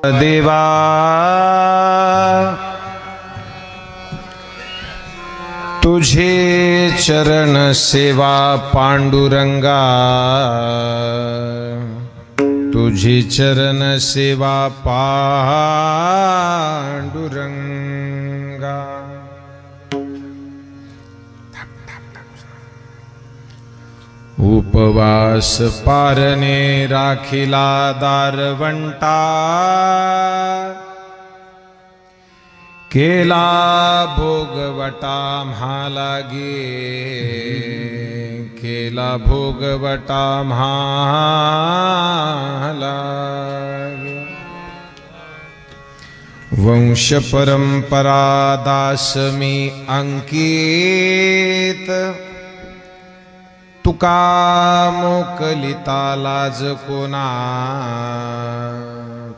देवा तुझे चरण सेवा पांडुरंगा, तुझी चरण सेवा पांडुरंगा। उपवास पारणे राखिला दारवंटा, केला भोगवटा म्हालागे, केला भोगवटा म्हालागे। वंश परंपरा दास मी अंकित, तुका मोकलिता लाज कोना,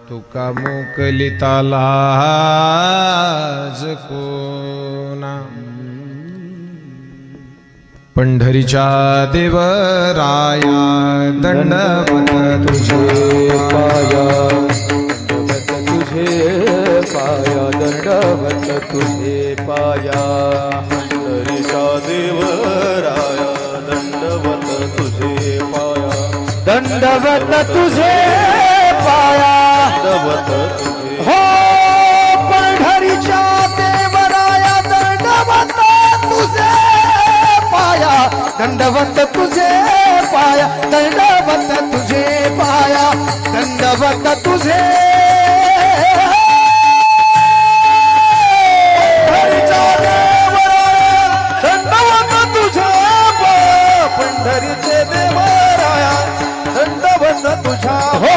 तुका मोकलिता लाज कोना। पंढरीच्या देवराया दंडवत तुझे पाया, तुझे पाया, दंडवत तुझे पाया। पंढरीच्या देवराया दंडवत तुझे पाया, दंडवत तुझे पाया, दंडवत तुझे हो। पंढरीच्या देवराया दंडवत तुझे पाया, दंडवत तुझे पाया, दंडवत तुझे पाया, दंडवत तुझे। पंढरीचे देवराया दंडवत तुझा हो।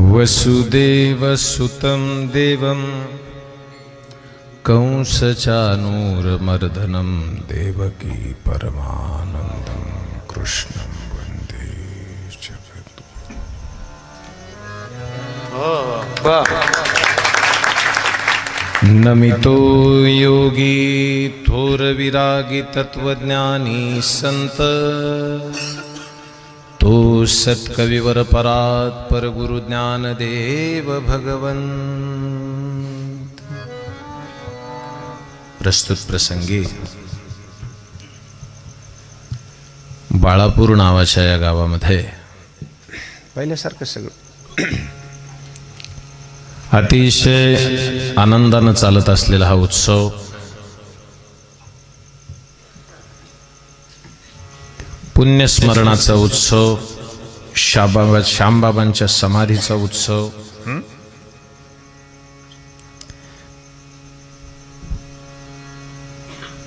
वसुदेव सुतं देवं कंसचानूरमर्दनं देवकी परमानन्दं कृष्णं वन्दे जगद्गुरुं। नमितो योगी थोर विरागी तत्वज्ञानी संत, तो सत्कविवर परात पर गुरु ज्ञानदेव भगवंत। प्रस्तुत प्रसंगी बाळापूर नावाच्या या गावामध्ये पहिल्यासारखं सगळं अतिशय आनंदानं चालत असलेला हा उत्सव पुण्यस्मरणाचा उत्सव, श्यामबाबांच्या समाधीचा उत्सव,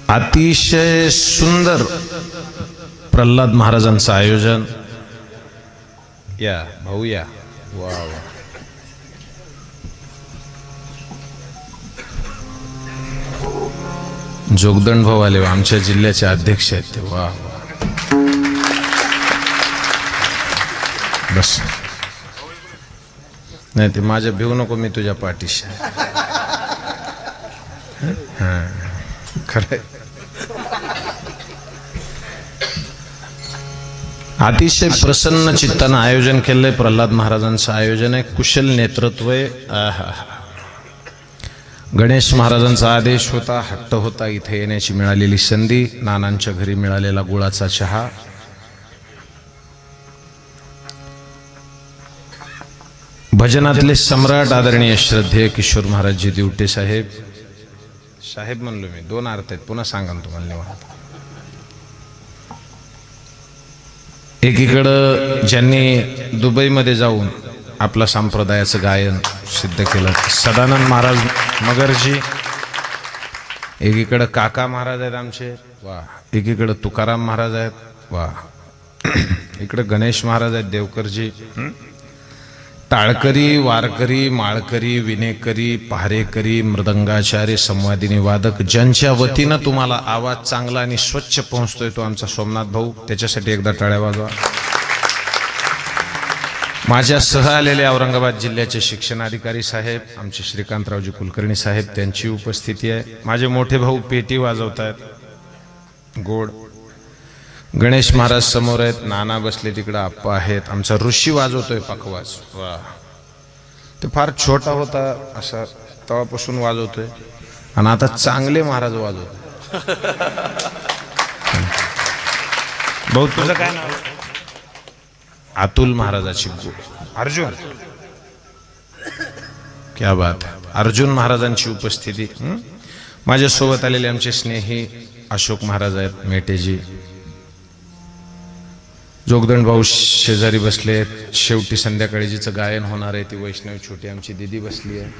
अतिशय सुंदर प्रल्हाद महाराजांचं आयोजन। या भाऊ या, वा वा। जोगदंड भाऊ आले, आमच्या जिल्ह्याचे अध्यक्ष आहेत ते, वा वा। बस नाही ते माझ्या भिवू नको, मी तुझ्या पाठीशी आहे। खरंय। अतिशय प्रसन्न चित्तानं आयोजन केलंय। प्रल्हाद महाराजांचं आयोजन आहे, कुशल नेतृत्व आहे। गणेश महाराजांचा आदेश होता, हट्ट होता, इथे येण्याची मिळालेली संधी, नानांच्या घरी मिळालेला गुळाचा चहा, भजनातले सम्राट आदरणीय श्रद्धेय किशोर महाराजजी दिवटे साहेब, साहेब म्हणलो मी, दोन अर्थ आहेत, पुन्हा सांगा तुम्हाला निवांत। एकीकडं ज्यांनी दुबईमध्ये जाऊन आपला संप्रदायाचं गायन सिद्ध केलं, सदानंद महाराज मगरजी, एकीकडं काका महाराज आहेत आमचे, वा। एकीकडं तुकाराम महाराज आहेत, वा। इकडं गणेश महाराज आहेत देवकरजी, टाळकरी, वारकरी, माळकरी, विनेकरी, पहारेकरी, मृदंगाचार्य, संवादिनी वादक ज्यांच्या वतीनं तुम्हाला आवाज चांगला आणि स्वच्छ पोहोचतोय तो आमचा सोमनाथ भाऊ, त्याच्यासाठी एकदा टाळ्या वाजवा. माझ्या सह आलेले औरंगाबाद जिल्ह्याचे शिक्षणाधिकारी साहेब, आमचे श्रीकांतरावजी कुलकर्णी साहेब, त्यांची उपस्थिती आहे. माझे मोठे भाऊ पेटी वाजवत आहेत गोड. गणेश महाराज समोर आहेत, नाना बसले तिकडं, आप्पा आहेत. आमचा ऋषी वाजवतोय पखवाज. वा, ते फार छोटा होता असा तेव्हापासून वाजवतोय आणि आता चांगले महाराज वाजवतोय. भाऊ तुझं काय नाव? अतुल महाराजाची अर्जुन. क्या बात. अर्जुन महाराजांची उपस्थिती. माझ्यासोबत आलेले आमचे स्नेही अशोक महाराज आहेत, मेटेजी. जोगदंड भाऊ शेजारी बसले. शेवटी संध्याकाळी जिचं गायन होणार आहे ती वैष्णवी छोटी आमची दिदी बसली आहे.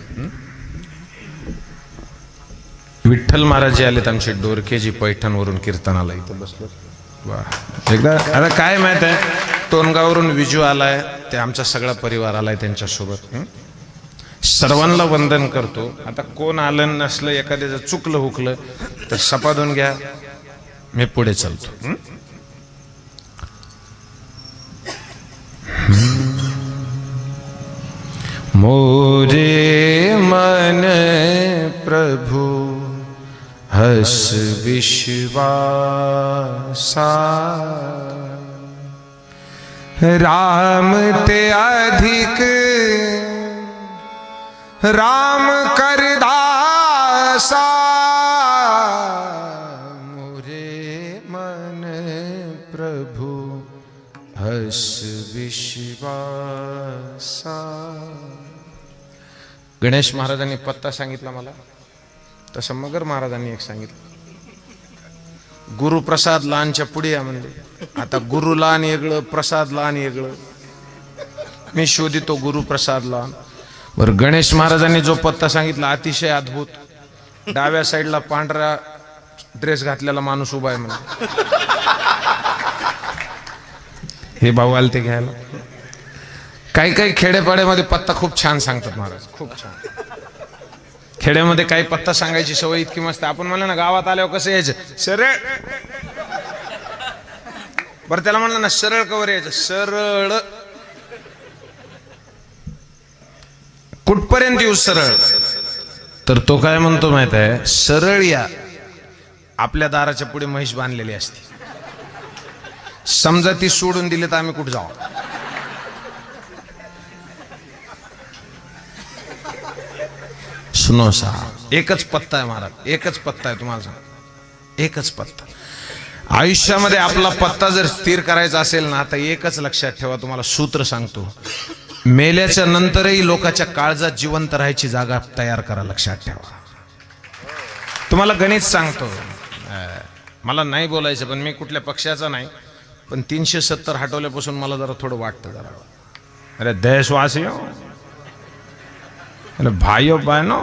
विठ्ठल महाराज जे आलेत आमचे डोरकेजी पैठणवरून कीर्तनाला इथं बसले. वा, एकदा आता काय माहित आहे, टोनगावरून विजू आलाय, ते आमचा सगळा परिवार आलाय त्यांच्यासोबत. सर्वांना वंदन करतो. आता कोण आलं नसलं, एखाद्याचं चुकलं हुकलं तर सपादून घ्या, मी पुढे चालतो. मोरे मन प्रभु हस विश्वासा, राम ते अधिक राम कर दासा. मोरे मन प्रभु हस विश्वासा. गणेश महाराजांनी पत्ता सांगितला मला, तसं मगर महाराजांनी एक सांगितलं. गुरुप्रसाद लहानच्या पुढे या म्हणले. आता गुरु लहान वेगळं, प्रसाद लहान वेगळं. मी शोधितो गुरुप्रसाद लहान. बरं, गणेश महाराजांनी जो पत्ता सांगितला अतिशय अद्भुत. डाव्या साईडला पांढरा ड्रेस घातलेला माणूस उभा आहे म्हणजे. हे भाऊ आले ते घ्यायला. काही काही खेडेपाड्यामध्ये पत्ता खूप छान सांगतात महाराज, खूप छान. खेड्यामध्ये काही पत्ता सांगायची सवय इतकी मस्त. आपण म्हणलं ना गावात आल्यावर कसं यायचं, सरळ. बरं त्याला म्हणलं ना सरळ कवर यायचं, सरळ. कुठपर्यंत येऊ सरळ? तर तो काय म्हणतो माहित आहे, सरळ या. आपल्या दाराच्या पुढे म्हैस बांधलेली असते, समजा ती सोडून दिली तर आम्ही कुठं जाऊ? सुनो सा, एकच पत्ता आहे महाराज, एकच पत्ता आहे तुम्हाला सांग, एकच पत्ता. आयुष्यामध्ये आपला पत्ता जर स्थिर करायचा असेल ना, तर एकच लक्षात ठेवा. तुम्हाला सूत्र सांगतो, मेल्याच्या नंतरही लोकांच्या काळजात जिवंत राहायची जागा तयार करा. लक्षात ठेवा. तुम्हाला गणित सांगतो, मला नाही बोलायचं पण मी कुठल्या पक्षाचा नाही, पण 370 हटवल्यापासून मला जरा थोडं वाटतं जरा. अरे देशवासी हो, अरे भाईओ बहनो,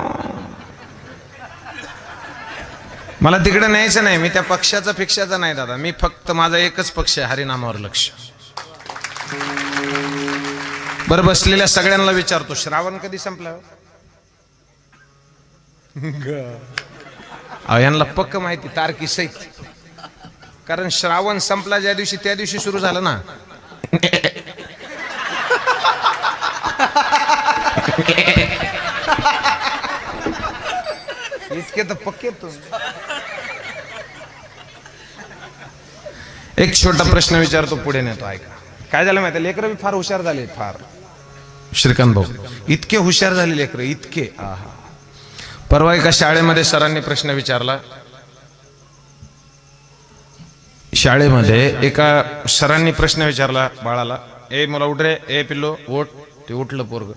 मला तिकडे न्यायचं नाही. मी त्या पक्षाचा फिक्षाचा नाही दादा. मी फक्त माझा एकच पक्ष आहे, हरिनामावर लक्ष. बरं, बसलेल्या सगळ्यांना विचारतो, श्रावण कधी संपला? यांना पक्क माहिती तारखी सहित, कारण श्रावण संपला ज्या दिवशी त्या दिवशी सुरू झालं ना. इतके तर पक्के. एक छोटा प्रश्न विचारतो, पुढे नेतो, ऐका. काय झालं माहिती, लेकरं फार हुशार झाले, फार. श्रीकांत भाऊ इतके हुशार झाले लेकरं, इतके. आहा. परवा एका शाळेमध्ये सरांनी प्रश्न विचारला. शाळेमध्ये एका सरांनी प्रश्न विचारला बाळाला, ए मला उठ रे, ए पिल्लो ओठ. ते उठलं पोरग.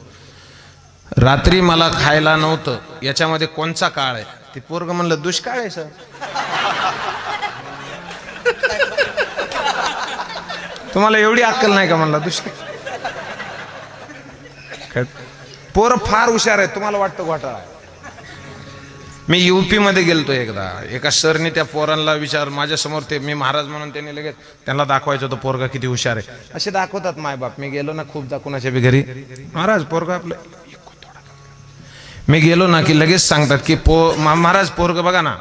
रात्री मला खायला नव्हतं, याच्यामध्ये कोणचा काळ आहे? ते पोरग म्हणलं दुष्काळ आहे सर. तुम्हाला एवढी अक्कल नाही का म्हणला दुष्काळ? पोरं फार हुशार आहे, तुम्हाला वाटतं घोटाळा. मी यूपी मध्ये गेलतो एकदा, एका सरने त्या पोरांना विचार माझ्या समोर, ते मी महाराज म्हणून त्यांनी लगेच त्यांना दाखवायचं होतं पोरगा किती हुशार आहे. असे दाखवतात मायबाप. मी गेलो ना खूपदा कुणाच्या बी घरी, महाराज पोरगा आपलं, मी गेलो ना की लगेच सांगतात की महाराज पोरग बघा ना,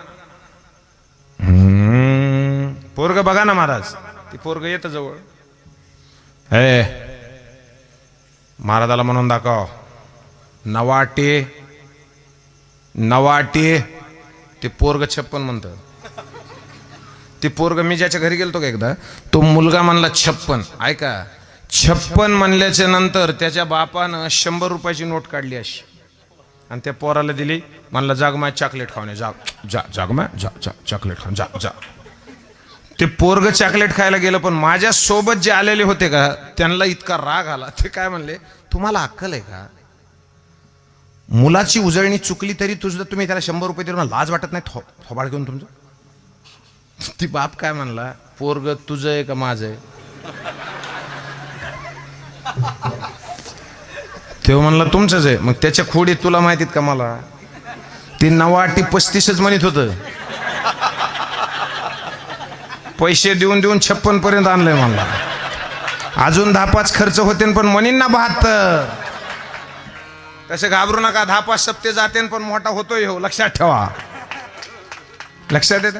पोरग बघा ना महाराज. ती पोरग येतं जवळ, हे महाराजाला म्हणून दाखव, नवाटे नवाटे. ते पोरग 56 म्हणतं. ते पोरग, मी ज्याच्या घरी गेलतो का एकदा, तो मुलगा म्हणला 56. ऐका, 56 म्हणल्याच्या नंतर त्याच्या बापानं 100 रुपयाची नोट काढली अशी आणि त्या पोराला दिली. म्हणला जाग माय चॉकलेट खाऊन, जाग माय चॉकलेट खाऊन जा. ते पोरग चॉकलेट खायला गेलं, पण माझ्या सोबत जे आलेले होते का त्यांना इतका राग आला. ते काय म्हणले, तुम्हाला अक्कल आहे का? मुलाची उजळणी चुकली तरी तुम्ही त्याला 100 रुपये दिले, लाज वाटत नाही थोबाड घेऊन तुमचं? ती बाप काय म्हणला, पोरग तुझं आहे का माझं आहे? तेव्हा म्हणला तुमचंच आहे. मग त्याच्या खोडीत तुला माहितीत का मला? ती 9 35च म्हणत होतं. पैसे देऊन 56 पर्यंत आणलंय मला. अजून 10-5 खर्च होते पण म्हणीन ना 72. तसे घाबरू नका, 10-5 सप्ते जाते पण मोठा होतोय हो, लक्षात ठेवा. लक्षात येतं,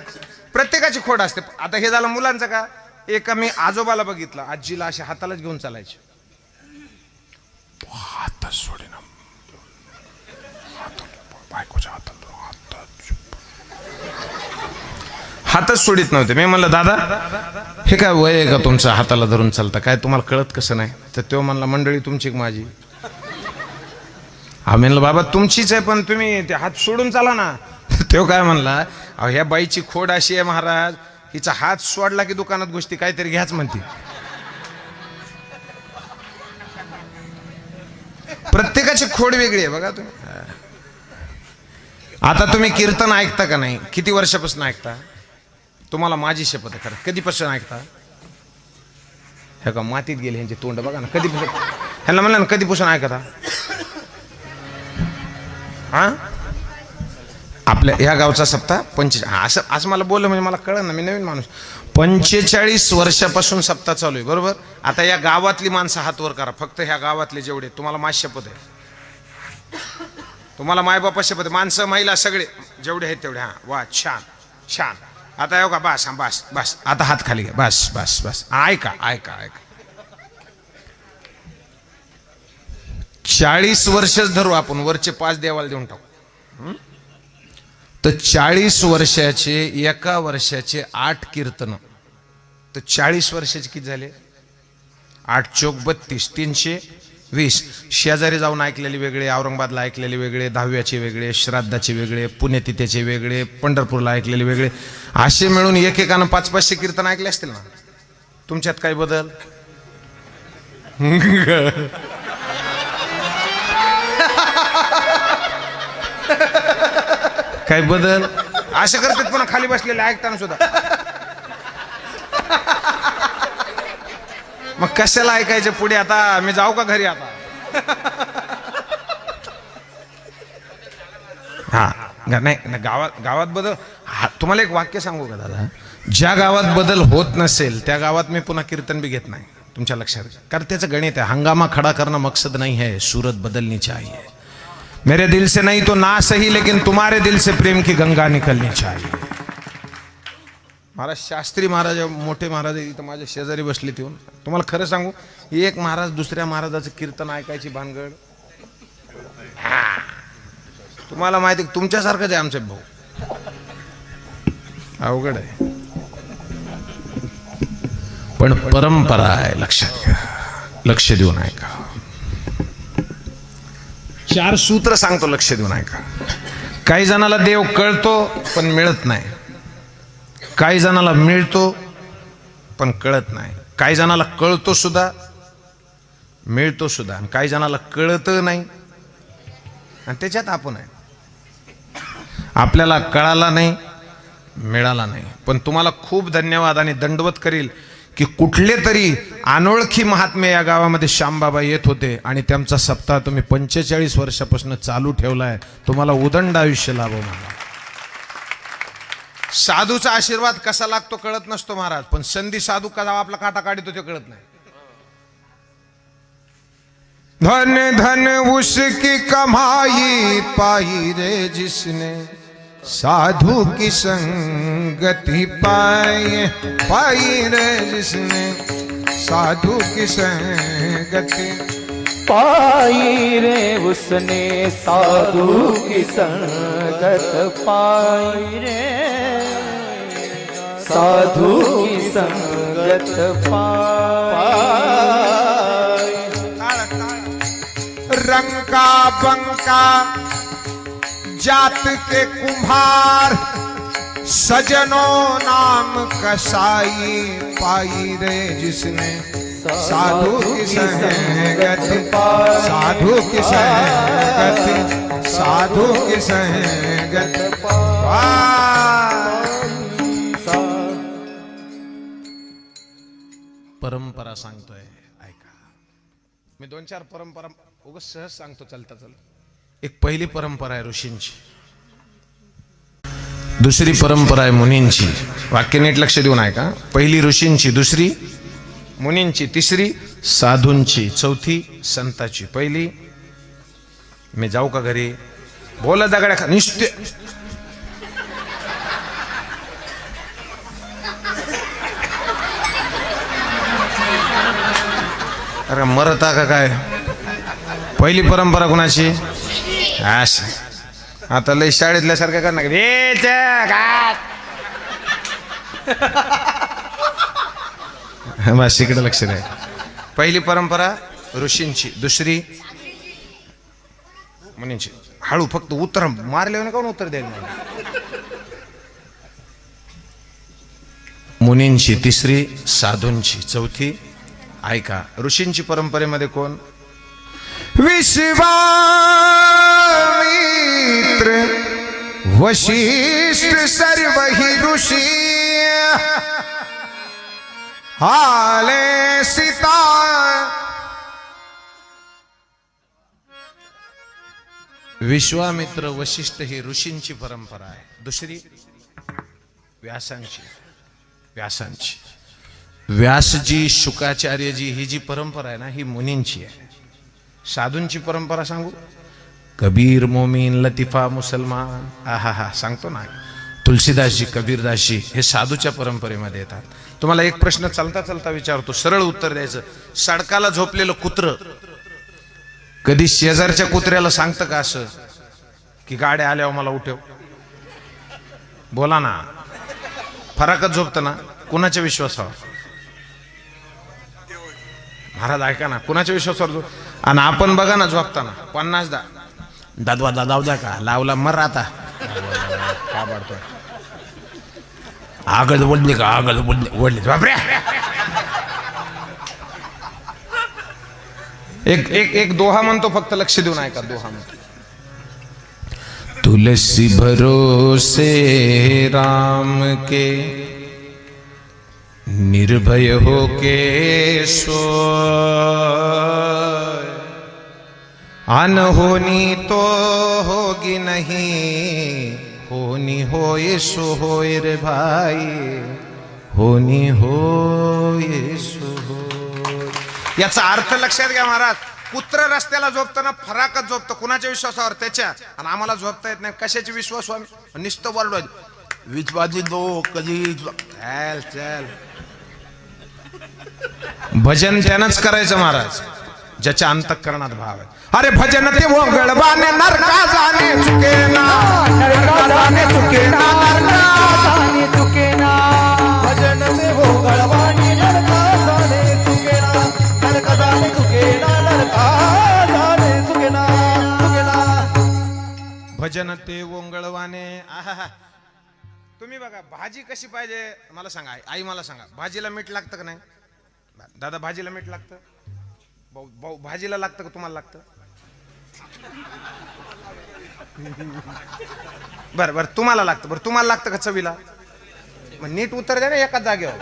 प्रत्येकाची खोड असते. आता हे झालं मुलांचं का. एका मी आजोबाला बघितलं, आजीला अशा हातालाच घेऊन चालायचे, हातच सोडे ना, बायकोच्या हातच सोडित नव्हते. मी म्हणलं दादा हे काय वय आहे का तुमचं हाताला धरून चालता, काय तुम्हाला कळत कसं नाही? तर तो म्हणला मंडळी तुमची माझी. आम्ही म्हणलं बाबा तुमचीच आहे पण तुम्ही ते हात सोडून चाला ना. तो काय म्हणला, अहो ह्या बाईची खोड अशी आहे महाराज, हिचा हात सोडला की दुकानात गोष्टी काहीतरी घ्याच म्हणते. प्रत्येकाची खोड वेगळी आहे बघा तुम्ही. आता तुम्ही कीर्तन ऐकता का नाही? किती वर्षापासून ऐकता? तुम्हाला माझी शपथ आहे, खरं कधीपासून ऐकता? हे का मातीत गेले ह्यांचे तोंड बघा ना. कधीपासून ह्यांना म्हणलं ना कधीपासून ऐकता? हा आपल्या ह्या गावचा सप्ताह 45, असं मला बोललं म्हणजे मला कळलं ना, मी नवीन माणूस. 45 वर्षापासून सप्ताह चालू आहे बरोबर. आता या गावातली माणसं हात वर करा, फक्त ह्या गावातले जेवढे, तुम्हाला माझी शपथ आहे, तुम्हाला मायबापा शपथ आहे, माणसं महिला सगळे जेवढे आहेत तेवढे. हा वा छान छान. आता येऊ का? बस हा बस बस, आता हात खाली घ्या, बस बस बस. ऐका ऐका ऐका, 40 वर्षच धरू आपण, वरचे 5 देवाला देऊन टाकू. तर 40 वर्षाचे, एका वर्षाचे 8 कीर्तन, तर 40 वर्षाचे किती झाले? 8 चोक 32, 320. शेजारी जाऊन ऐकलेले वेगळे, औरंगाबादला ऐकलेले वेगळे, 10व्याचे वेगळे, श्राद्धाचे वेगळे, पुण्यतिथीचे वेगळे, पंढरपूरला ऐकलेले वेगळे, असे मिळून एकेकानं 500-500 कीर्तन ऐकले असतील ना. तुमच्यात काय बदल? काय बदल? असे करतात पुन्हा खाली बसलेले ऐकताना सुद्धा. मग कशाला ऐकायचे पुढे? आता मी जाऊ का घरी आता? हा नाही, गावात बदल. तुम्हाला एक वाक्य सांगू का दादा, ज्या गावात बदल होत नसेल त्या गावात मी पुन्हा कीर्तन बी घेत नाही. तुमच्या लक्षात, कारण त्याचं गणित आहे. हंगामा खड़ा करना मकसद नहीं है, सूरत बदलनी चाहिए. मेरे दिल से नहीं तो ना सही, लेकिन तुम्हारे दिल से प्रेम की गंगा निकलनी चाहिए. महाराज शास्त्री महाराज, मोठे महाराज इथं माझ्या शेजारी बसले. येऊन तुम्हाला खरं सांगू, एक महाराज दुसऱ्या महाराजाचं कीर्तन ऐकायची भानगड. तुम्हाला माहिती, तुमच्यासारखंच आहे आमचे भाऊ. अवघड आहे पण परंपरा आहे, लक्षात घ्या, लक्ष देऊन ऐका. 4 सूत्र सांगतो, लक्ष देऊन ऐका. काही जणाला देव कळतो पण मिळत नाही, काही जणाला मिळतो पण कळत नाही, काही जणाला कळतो सुद्धा मिळतो सुद्धा, आणि काही जणाला कळत नाही आणि त्याच्यात आपण आहे. आपल्याला कळाला नाही, मिळाला नाही. पण तुम्हाला खूप धन्यवाद आणि दंडवत करील की कुठले तरी अनोळखी महात्मे या गावामध्ये श्यामबाबा येत होते आणि त्यांचा सप्ताह तुम्ही 45 वर्षापासून चालू ठेवलाय. तुम्हाला उदंड आयुष्य लाभो मला. साधूचा आशीर्वाद कसा लागतो कळत नसतो महाराज, पण संधी साधू कसा आपला काटा काढतो ते कळत नाही. धन धन उसकी कमाई पाई रे जिसने साधु की संगति पाई, पाई रे जिसने साधु की संगति पाई रे उसने साधु की संगत पाई रे, साधु की संगत पाई. रंका बंका जात के कुम्हार सजनों नाम कसाई पाई रे जिसने साधु की संगत, साधु की संगत, साधु की संगत परंपरा सांगतोय ऐका. मी 2-4 परंपरा उगाच सहज सांगतो चलता चलता. एक पहिली परंपरा आहे ऋषींची, दुसरी परंपरा आहे मुनींची. वाक्य नीट लक्ष देऊन ऐका. पहिली ऋषींची, दुसरी मुनींची, तिसरी साधूंची, चौथी संताची. पहिली मी जाऊ का घरी, बोला दगड्या निश्चित. अरे मरता का काय. पहिली परंपरा कुणाची. आता लय शाळेतल्या सारखं करणार बस इकडे लक्ष द्या. पहिली परंपरा ऋषींची, दुसरी मुनींची. हळू फक्त उत्तर मारले कोण उत्तर द्यायला मला. मुनींची, तिसरी साधूंची, चौथी ऐका ऋषींची परंपरेमध्ये कोण. विश्वामित्र वशिष्ठ सर्व ही ऋषी आले सीता. विश्वामित्र वशिष्ठ ही ऋषींची परंपरा आहे. दुसरी व्यासांची, व्यासांची व्यासजी, शुकाचार्यजी ही जी परंपरा आहे ना ही मुनींची आहे. साधूंची परंपरा सांगू. कबीर, मोमीन, लतिफा, मुसलमान, आहा हा सांगतो ना. तुलसीदासजी, कबीरदासजी हे साधूच्या परंपरेमध्ये येतात. तुम्हाला एक प्रश्न चालता चालता विचारतो, सरळ उत्तर द्यायचं. सडकाला झोपलेलं कुत्र कधी शेजारच्या कुत्र्याला सांगतं का असं की गाड्या आल्यावर मला उठव. बोला ना. फरकच झोपतं ना. कुणाच्या विश्वासावर महाराज ऐका ना, कुणाच्या विश्वासावर. आणि आपण बघा ना झोपताना 50दा दादवा दादा का लावला मर आता का बाडतोय. आगळ बोलले का, आगळ बोलले बापरे. एक दोहा म्हणतो फक्त लक्ष देऊन ऐका. दोहा म्हणतो. तुलसी भरोसे राम के निर्भय हो के सो, अनहोनी तो होगी नहीं, होनी होए सो होए रे भाई, होनी होए सो होए. याचा अर्थ लक्षात घ्या महाराज. कुत्र रस्त्याला झोपताना फराकच झोपतं. कुणाच्या विश्वासावर. त्याच्या. आणि आम्हाला झोपता येत नाही. कशाची विश्वास स्वामी. नुसतं बोललो विश्वासी दो कधी चल चल. भजन त्यानंच करायचं महाराज ज्याच्या अंतःकरणात भाव आहे. अरे भजन ते वंगळवाने नरका जाणे चुके ना, नरका जाणे चुके ना, नरका जाणे चुके ना. भजन में वंगळवाने नरका जाणे चुके ना, नरका जाणे चुके ना, नरका जाणे चुके ना, चुके ना. भजन ते वंगळवाने. आहा. तुम्ही बघा भाजी कशी पाहिजे मला सांगा. आई मला सांगा भाजीला मीठ लागतं का नाही. दादा भाजीला मीठ लागतं. भाऊ भाजीला लागतं का तुम्हाला लागतं. बरं बरं तुम्हाला लागतं. बरं तुम्हाला लागतं का चवीला. मग नीट उत्तर द्या ना एकाच जागेवर.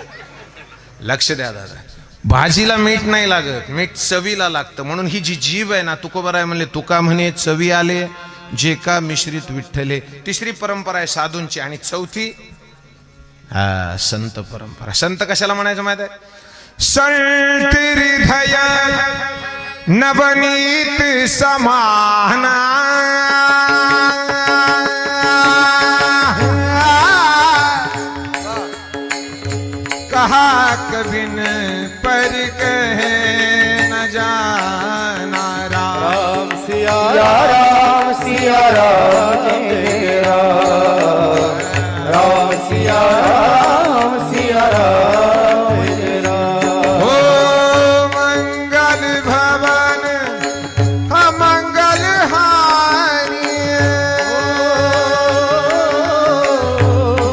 लक्ष द्या दादा. भाजीला मीठ नाही लागत, मीठ चवीला लागतं. म्हणून ही जी जीभ आहे ना तुकोबराय म्हणले तुका म्हणे चवी आले जे का मिश्रित विठ्ठले. तिसरी परंपरा आहे साधूंची. आणि चौथी हा संत परंपरा. संत कशाला म्हणायचं माहित आहे? संत हृदय नवनीत समाना कहा कबिन पर कहे न जाना. राम सिया राम सिया राम जय राम. राम सिया राम जय राम. हो मंगल भवन अमंगल हानि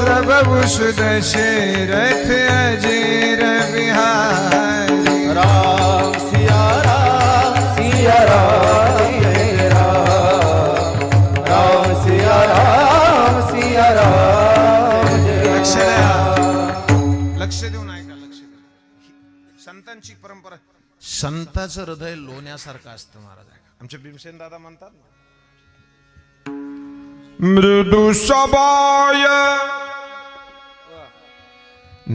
द्रवभु सुदशरथ अजीर बिहारी. राम सिया राम जय राम. राम सिया राम जय लक्ष द्या, राम. लक्ष देऊन ऐका, लक्ष द्या. संतांची परंपरा. संताचं हृदय लोण्यासारखं असतं महाराज. आमचे भीमसेन दादा म्हणतात मृदू सबाय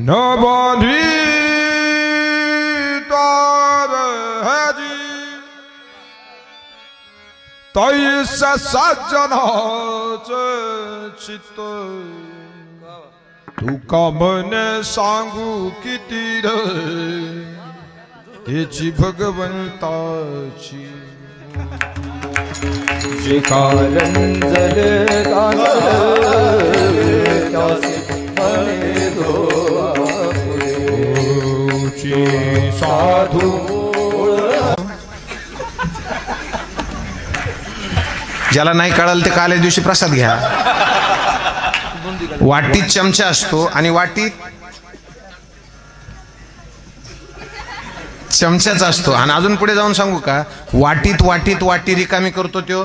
नवधी तार हरी तैसा सज्जनाचे चित्त तू का म्हणे सांगू किती रे याची भगवंताची. जे कारंजल साधू ज्याला नाही कळाल ते काल्या दिवशी प्रसाद घ्या. वाटीत चमचा असतो आणि वाटीत चमचाच असतो. आणि अजून पुढे जाऊन सांगू का, वाटीत वाटीत वाटी रिकामी करतो तो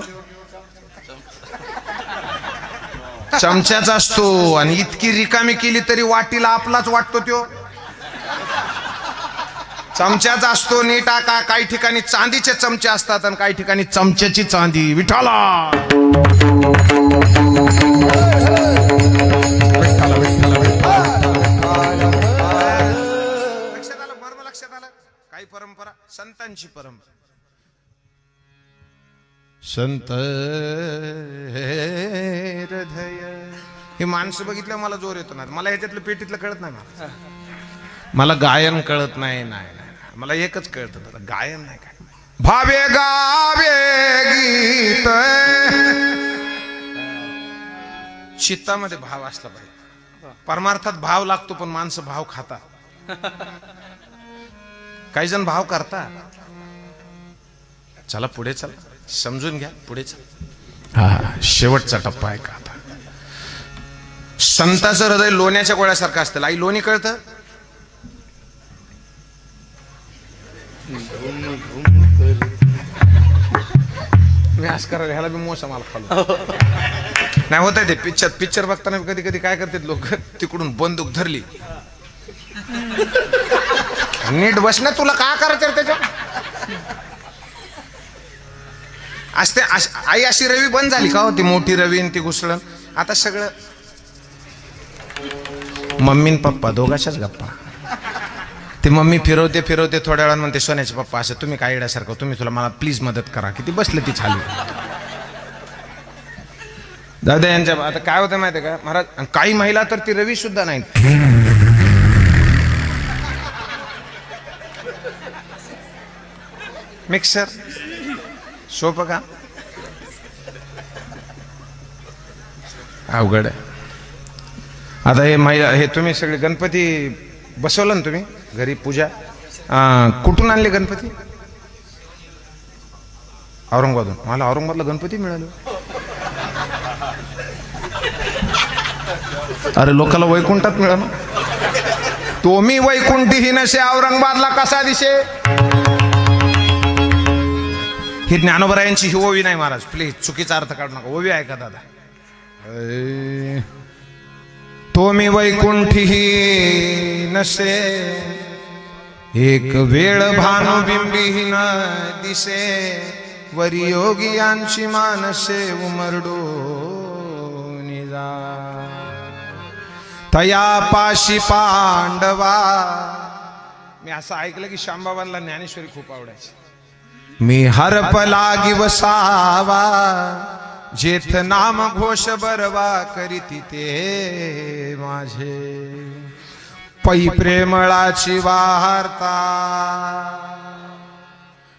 चमचाच असतो. आणि इतकी रिकामी केली तरी वाटीला आपलाच वाटतो तो चमचाच असतो. नीट टाका. काही ठिकाणी चांदीचे चमचे असतात आणि काही ठिकाणी चमच्याची चांदी. विठाला लक्षात आलं, मर्म लक्षात आलं. काही परंपरा संतांची परंपरा. संत हृदय हे माणसं बघितलं मला जोर येतो ना. मला ह्याच्यातलं पेटीतलं कळत नाही. मला गायन कळत नाही. नाही मला एकच कळतं, गायन नाही. काय भावे गावे गीत चित्तामध्ये भाव असला पाहिजे. परमार्थात भाव लागतो पण माणसं भाव खातात. काही जण भाव करतात. चला पुढे चला, समजून घ्या, पुढे चला. हा शेवटचा टप्पा आहे का आता. संताचं हृदय लोण्याच्या गोळ्यासारखं असतं. आई लोणी कळतं. मी आज करायला ह्याला बी मोसा मला खालो नाही होत आहे ते. पिक्चर बघताना कधी कधी काय करतात लोक, तिकडून बंदूक धरली, नीट बस ना, तुला काय करायचं त्याच्या असते. आई अशी रवी बंद झाली का हो, ती मोठी रवी ती घुसळण. आता सगळं मम्मी न पप्पा दोघाच्याच गप्पा. ती मम्मी फिरवते फिरवते थोड्या वेळानं म्हणते सोन्याचे पप्पा असं तुम्ही काय येण्यासारखं, तुम्ही तुला मला प्लीज मदत करा. किती बसले ती छाली. दादा यांच्या आता काय होतं माहिती आहे का महाराज, काही महिला तर ती रवी सुद्धा नाही. मिक्सर सोपं का, अवघड आहे. आता हे महिला हे तुम्ही सगळे गणपती बसवलं ना तुम्ही घरी पूजा, कुठून आणले गणपती? औरंगाबादून. मला औरंगाबादला गणपती मिळाले. अरे लोकांना वैकुंठात मिळालं. तुम्ही वैकुंठी ही नसे औरंगाबादला कसा दिसे. ही ज्ञानोबरायांची ही ओवी नाही महाराज, प्लीज चुकीचा अर्थ काढू नका. ओवी आहे का दादा? तुम्ही वैकुंठी ही नसे एक वेळ भानुबिंबी न दिसे वरी योगियांची मानसे उमरडो निजा. तयापाशी पांडवा. मी असं ऐकलं की श्यामबाबांना ज्ञानेश्वरी खूप आवडायची. मी हरपलागी वसावा जेथ नाम घोष बरवा करीती ते माझे. पै प्रेमळाची वार्ता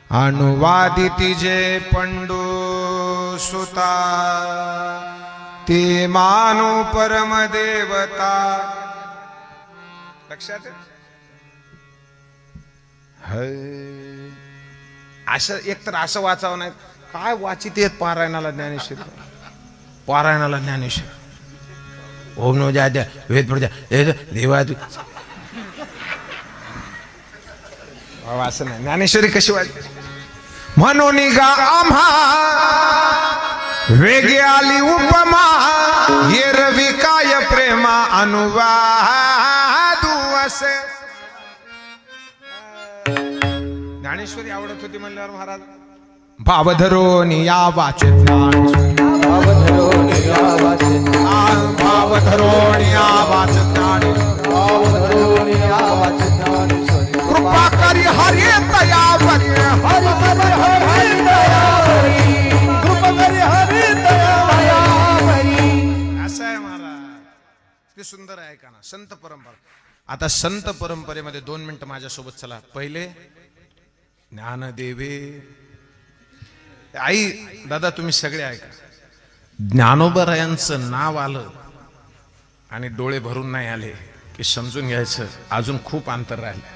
अनुवादिती जे पंडू सुता. ते मानू परम देवता. लक्षात असं एकतर असं वाचावं नाही. काय वाचित येत पारायणाला ज्ञानेश्वर. पारायणाला ज्ञानेश्वर ओम नो द्या वेद पड द्या देवा. असं नाही. ज्ञानेश्वरी कशी वाच म्हणून गा आम्हा वेगे आली उपमा. येरवी काय प्रेमा अनुवादू असे. ज्ञानेश्वरी आवडत होती म्हणल्यावर महाराज भावधरोनी या वाचे. भावधरोणी या वाचे. भावधरोणी या वाचे. भावधरोणी या वाचे. कृपा करी हरी तयावरी. हरी करी हरी दयावरी. कृपा करी हरी दयावरी. असं आहे महाराज. ते सुंदर आहे का ना. संत परंपरा. आता संत परंपरेमध्ये 2 मिनिटं माझ्यासोबत चला. पहिले ज्ञानदेवे. आई दादा तुम्ही सगळे ऐका. ज्ञानोबरायांचं नाव आलं आणि डोळे भरून नाही आले की समजून घ्यायचं अजून खूप अंतर राहिलं.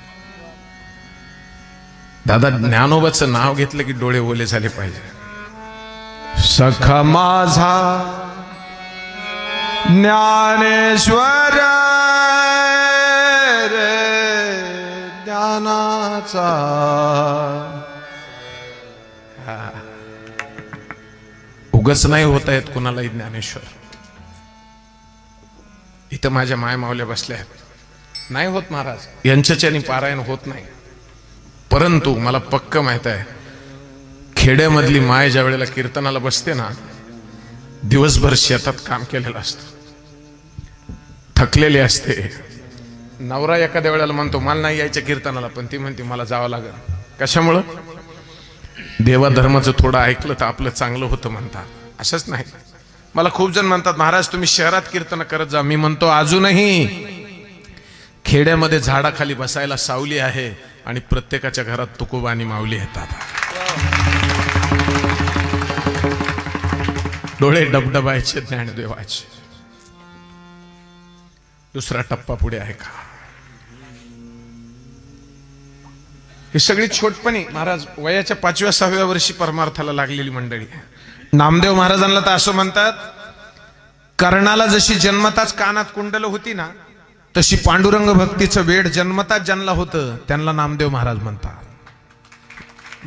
दादा ज्ञानोबाचं नाव घेतलं की डोळे ओले झाले पाहिजे. सखा माझा ज्ञानेश्वर ज्ञानाचा. उगच नाही होता येत कुणालाही ज्ञानेश्वर. इथं माझ्या माय मावल्या बसल्या आहेत. नाही होत महाराज यांच्याच्यानी पारायण होत नाही. परंतु मला पक्क माहित आहे खेड्यामधली माय ज्या वेळेला कीर्तनाला बसते ना दिवसभर शेतात काम केलेलं असतं. थकलेली असते. नवरा एखाद्या वेळेला म्हणतो मला नाही यायच्या कीर्तनाला पण ती म्हणते मला जावं लागेल. कशामुळं देवा धर्माचं थोडं ऐकलं तर आपलं चांगलं होतं म्हणतात. असंच नाही. मला खूप जण म्हणतात महाराज तुम्ही शहरात कीर्तन करत जा. मी म्हणतो अजूनही खेड्यामध्ये झाडाखाली बसायला सावली आहे आणि प्रत्येकाच्या घरात तुकोबा आणि माऊली येतात. डोळे डबडबायचे ज्ञानदेवाचे. दुसरा टप्पा पुढे आहे का. ही सगळी छोटपणी महाराज वयाच्या 5व्या 6व्या वर्षी परमार्थाला लागलेली मंडळी. नामदेव महाराजांना तर असं म्हणतात कर्णाला जशी जन्मताच कानात कुंडल होती ना तशी पांडुरंग भक्तीचं वेड जन्मताच ज्यांना होतं त्यांना नामदेव महाराज म्हणतात.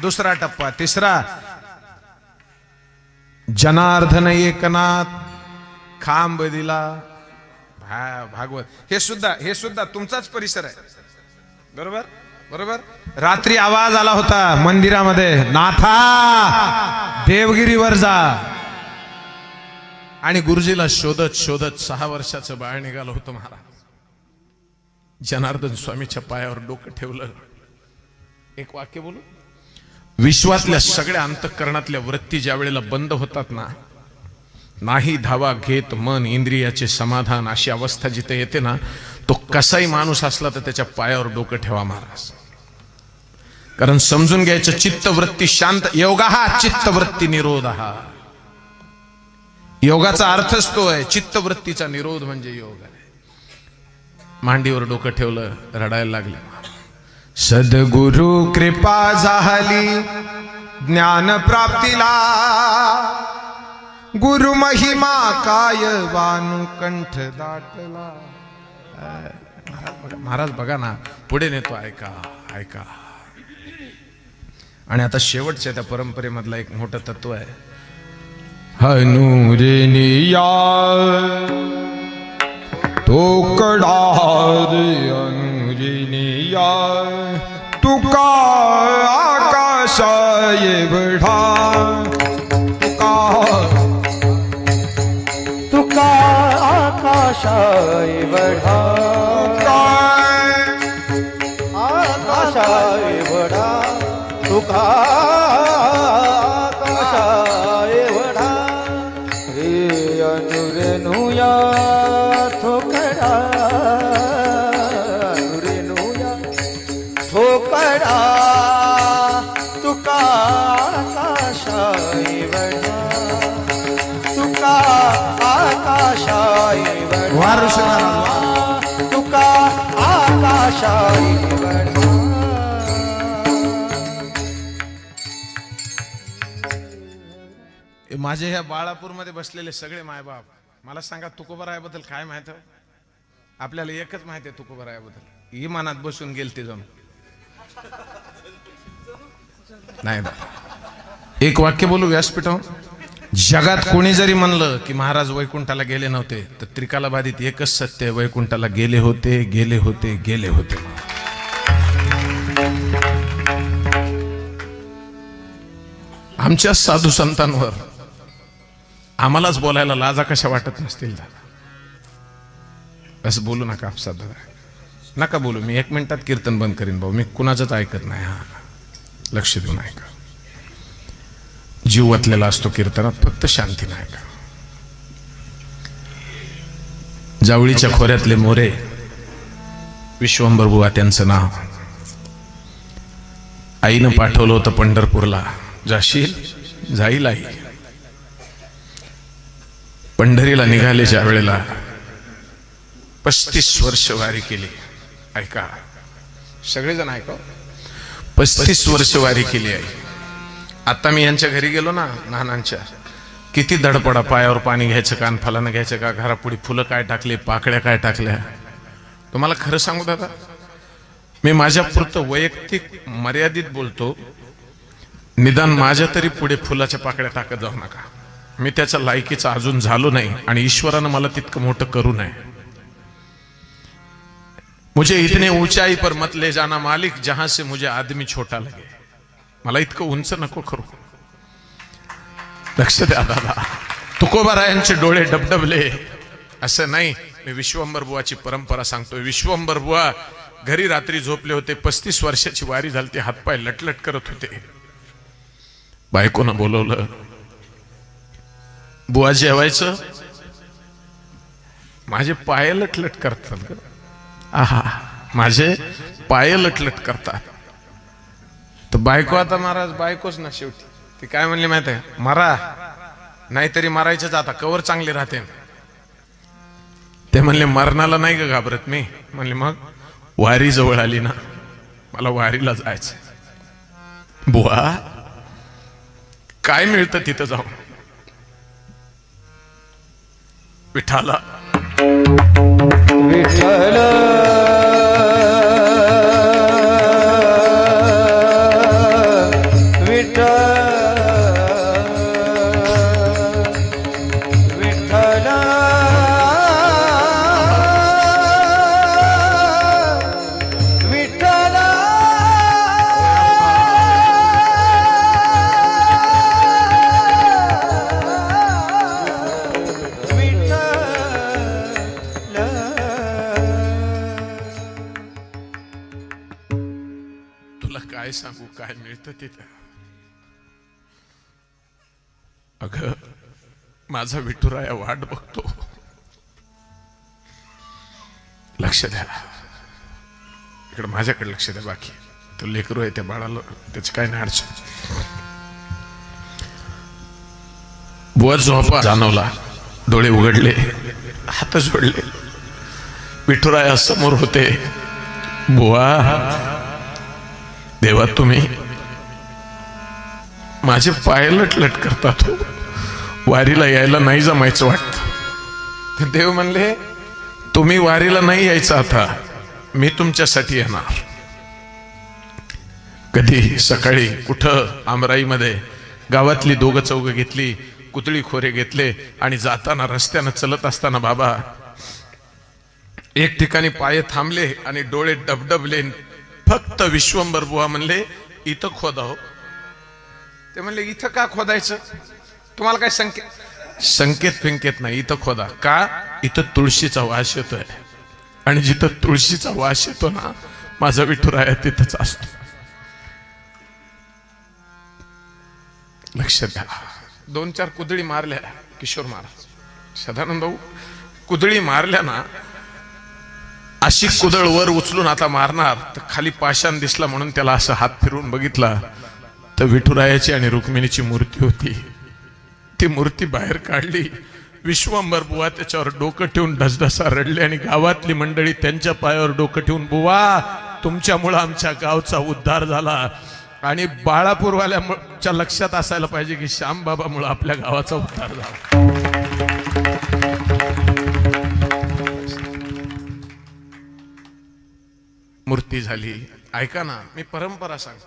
दुसरा टप्पा. तिसरा जनार्दन एकनाथ खांब दिला भागवत. हे सुद्धा तुमचाच परिसर आहे. बरोबर बरोबर. रात्री आवाज आला होता मंदिरामध्ये नाथा देवगिरीवर जा. आणि गुरुजीला शोधत शोधत 6 वर्षाचं बाळ निघालं होतं महाराज. जनार्दन स्वामीच्या पायावर डोकं ठेवलं. एक वाक्य बोलू. विश्वातल्या सगळ्या अंतःकरणातल्या वृत्ती ज्या वेळेला बंद होतात ना नाही धावा घेत मन इंद्रियाचे समाधान अशी अवस्था जिथे येते ना तो कसाही माणूस असला तर त्याच्या पायावर डोकं ठेवा महाराज. कारण समजून घ्यायचं चित्तवृत्ती शांत. योगा हा चित्तवृत्ती निरोध हा. योगाचा अर्थच तो आहे. चित्तवृत्तीचा निरोध म्हणजे योग आहे. मांडीवर डोकं ठेवलं रडायला लागले. सद्गुरु कृपा झाली ज्ञान प्राप्तीला. गुरु महिमा काय वानु कंठ दाटला. महाराज बघा ना पुढे नेतो. ऐका ऐका. आणि आता शेवटच्या त्या परंपरेमधला एक मोठं तत्व आहे. हनुरेनिया तो कडार अनुरेनिया तुका आकाश एवढा. तुका आकाश एवढा आकाशा एवढा तुका आकाशा एवढा रे अनुरेनुया ठोकडा अनुरेनुया ठोकडा तुका आकाशा एवढा तुका आकाशा एवढा तुका आकाशा एवढा. माझे ह्या बाळापूरमध्ये बसलेले सगळे मायबाप मला सांगा तुकोबरायाबद्दल काय माहित आहे? आपल्याला एकच माहिती आहे तुकोबरायाबद्दल, इमानात बसून गेलते जाऊन. नाही एक वाक्य बोलू व्यासपीठावर. जगात कोणी जरी म्हणलं की महाराज वैकुंठाला गेले नव्हते तर त्रिकालाबाधित एकच सत्य, वैकुंठाला गेले होते गेले होते गेले होते. आमच्या साधू संतांवर आम्हालाच बोलायला लाजा कशा वाटत नसतील. असं बोलू नका आपसा दादा, नका बोलू. मी 1 मिनिटात कीर्तन बंद करीन भाऊ, मी कुणाचंच ऐकत नाही. हा लक्ष देऊन ऐका. जीव वाचलेला असतो कीर्तनात, फक्त शांती नाही का. जावळीच्या खोऱ्यातले मोरे विश्वंभर बुवा त्यांचं नाव. आईनं पाठवलं होतं पंढरपूरला, जाशील जाईल आई. पंढरीला निघालेच्या वेळेला 35 वर्ष वारी केली. ऐका सगळेजण ऐका, 35 वर्ष वारी केली आहे. आता मी यांच्या घरी गेलो ना नानांच्या, किती धडपडा. पायावर पाणी घ्यायचं का, फलानं घ्यायचं का, घरापुढे फुलं काय टाकले, पाकळ्या काय टाकल्या. तुम्हाला खरं सांगू दादा, मी माझ्या पुरतं वैयक्तिक मर्यादित बोलतो. निदान माझ्या तरी पुढे फुलाच्या पाकळ्या टाकत जाऊ नका. मी त्याच्या लायकीचा अजून झालो नाही आणि ईश्वरानं मला तितकं मोठं करू नये. मुझे इतने ऊंचाई पर मत ले जाना मालिक जहां से मुझे आदमी छोटा लगे. मला इतकं उंच नको करू. लक्ष द्या दादा, तुकोबारायांचे डोळे डबडबले असं नाही. मी विश्वंभर बुवाची परंपरा सांगतोय. विश्वंभर बुवा घरी रात्री झोपले होते. 35 वर्षाची वारी झाली, हातपाय लटलट करत होते. बायकोनं बोलवलं, बुवा जेवायचं. माझे पाय लटलट करतात. आहा, माझे पाय लटलट करतात. तर बायको, आता महाराज बायकोच ना शेवटी, ती काय म्हणली माहिती आहे, मरा नाहीतरी मारायचंच, आता कवर चांगले राहते. ते म्हणले मरणाला नाही का घाबरत मी. म्हणले मग वारी जवळ आली ना, मला वारीला जायचं. बुवा काय मिळतं तिथं जाऊन? विठाला विठ्ठल काय सांगू काय मिळतं तिथं. अगं माझा विठुराया वाट बघतो. लक्ष द्या इकडे, माझ्याकडे लक्ष द्या. बाकी तो लेकरू आहे, त्या बाळाला त्याची काय नाही अडचण. बुवा झोपा जाणवला, डोळे उघडले, हात जोडले. विठुराया समोर होते. बुवा देवा तुम्ही माझे पाय लटलट करतात हो, वारीला यायला नाही जमायचं वाटतं. देव म्हणले तुम्ही वारीला नाही यायचं, आता मी तुमच्यासाठी येणार. कधी सकाळी कुठं आमराईमध्ये गावातली 2-4 घेतली, कुतळी खोरे घेतले आणि जाताना रस्त्यानं चलत असताना बाबा एक ठिकाणी पाय थांबले आणि डोळे डबडबले. फक्त विश्वंभर बुवा म्हणले इथं खोदाव. ते म्हणले इथं का खोदायचं, तुम्हाला काय संकेत फिंकेत नाही, इथं खोदा. का? इथं तुळशीचा वास येतोय आणि जिथं तुळशीचा वास येतो ना, माझा विठुराया तिथंच असतो. लक्ष द्या. 2-4 कुदळी मारल्या किशोर महाराज, सदानंद भाऊ, कुदळी मारल्या ना, अशी कुदळ वर उचलून आता मारणार तर खाली पाषाण दिसला म्हणून त्याला असं हात फिरवून बघितला तर विठुरायाची आणि रुक्मिणीची मूर्ती होती. ती मूर्ती बाहेर काढली. विश्वंभर बुवा त्याच्यावर डोकं ठेवून ढसढसा रडले आणि गावातली मंडळी त्यांच्या पायावर डोकं ठेवून, बुवा तुमच्यामुळं आमच्या गावचा उद्धार झाला. आणि बाळापूरवाल्याच्या लक्षात असायला पाहिजे की श्यामबाबामुळं आपल्या गावाचा उद्धार झाला. मूर्ती झाली. ऐका ना, मी परंपरा सांगतो,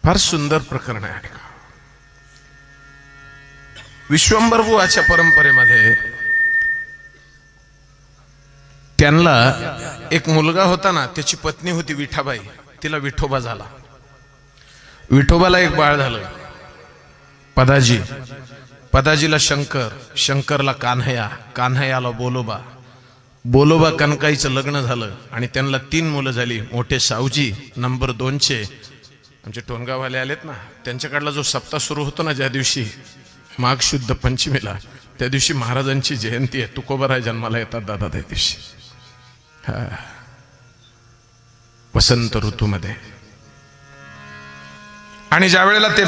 फार सुंदर प्रकरण आहे. ऐका. विश्वंभर बुवाच्या परंपरेमध्ये त्यांना एक मुलगा होता ना, त्याची पत्नी होती विठाबाई, तिला विठोबा झाला. विठोबाला एक बाळ झालं, पदाजी. पदाजीला शंकर, शंकरला कान्हया, कान्हयाला बोलोबा, बोलोबा कनकाईचं लग्न झालं आणि त्यांना 3 मुलं झाली. मोठे सावजी, नंबर 2चे आमचे टोनगाववाले आलेत ना, त्यांच्याकडला जो सप्ताह सुरू होतो ना, ज्या दिवशी माघ शुद्ध पंचमीला, त्या दिवशी महाराजांची जयंती आहे. तुकोबाराय जन्माला येतात दादा त्या दिवशी, वसंत ऋतूमध्ये. आणि ज्या वेळेला ते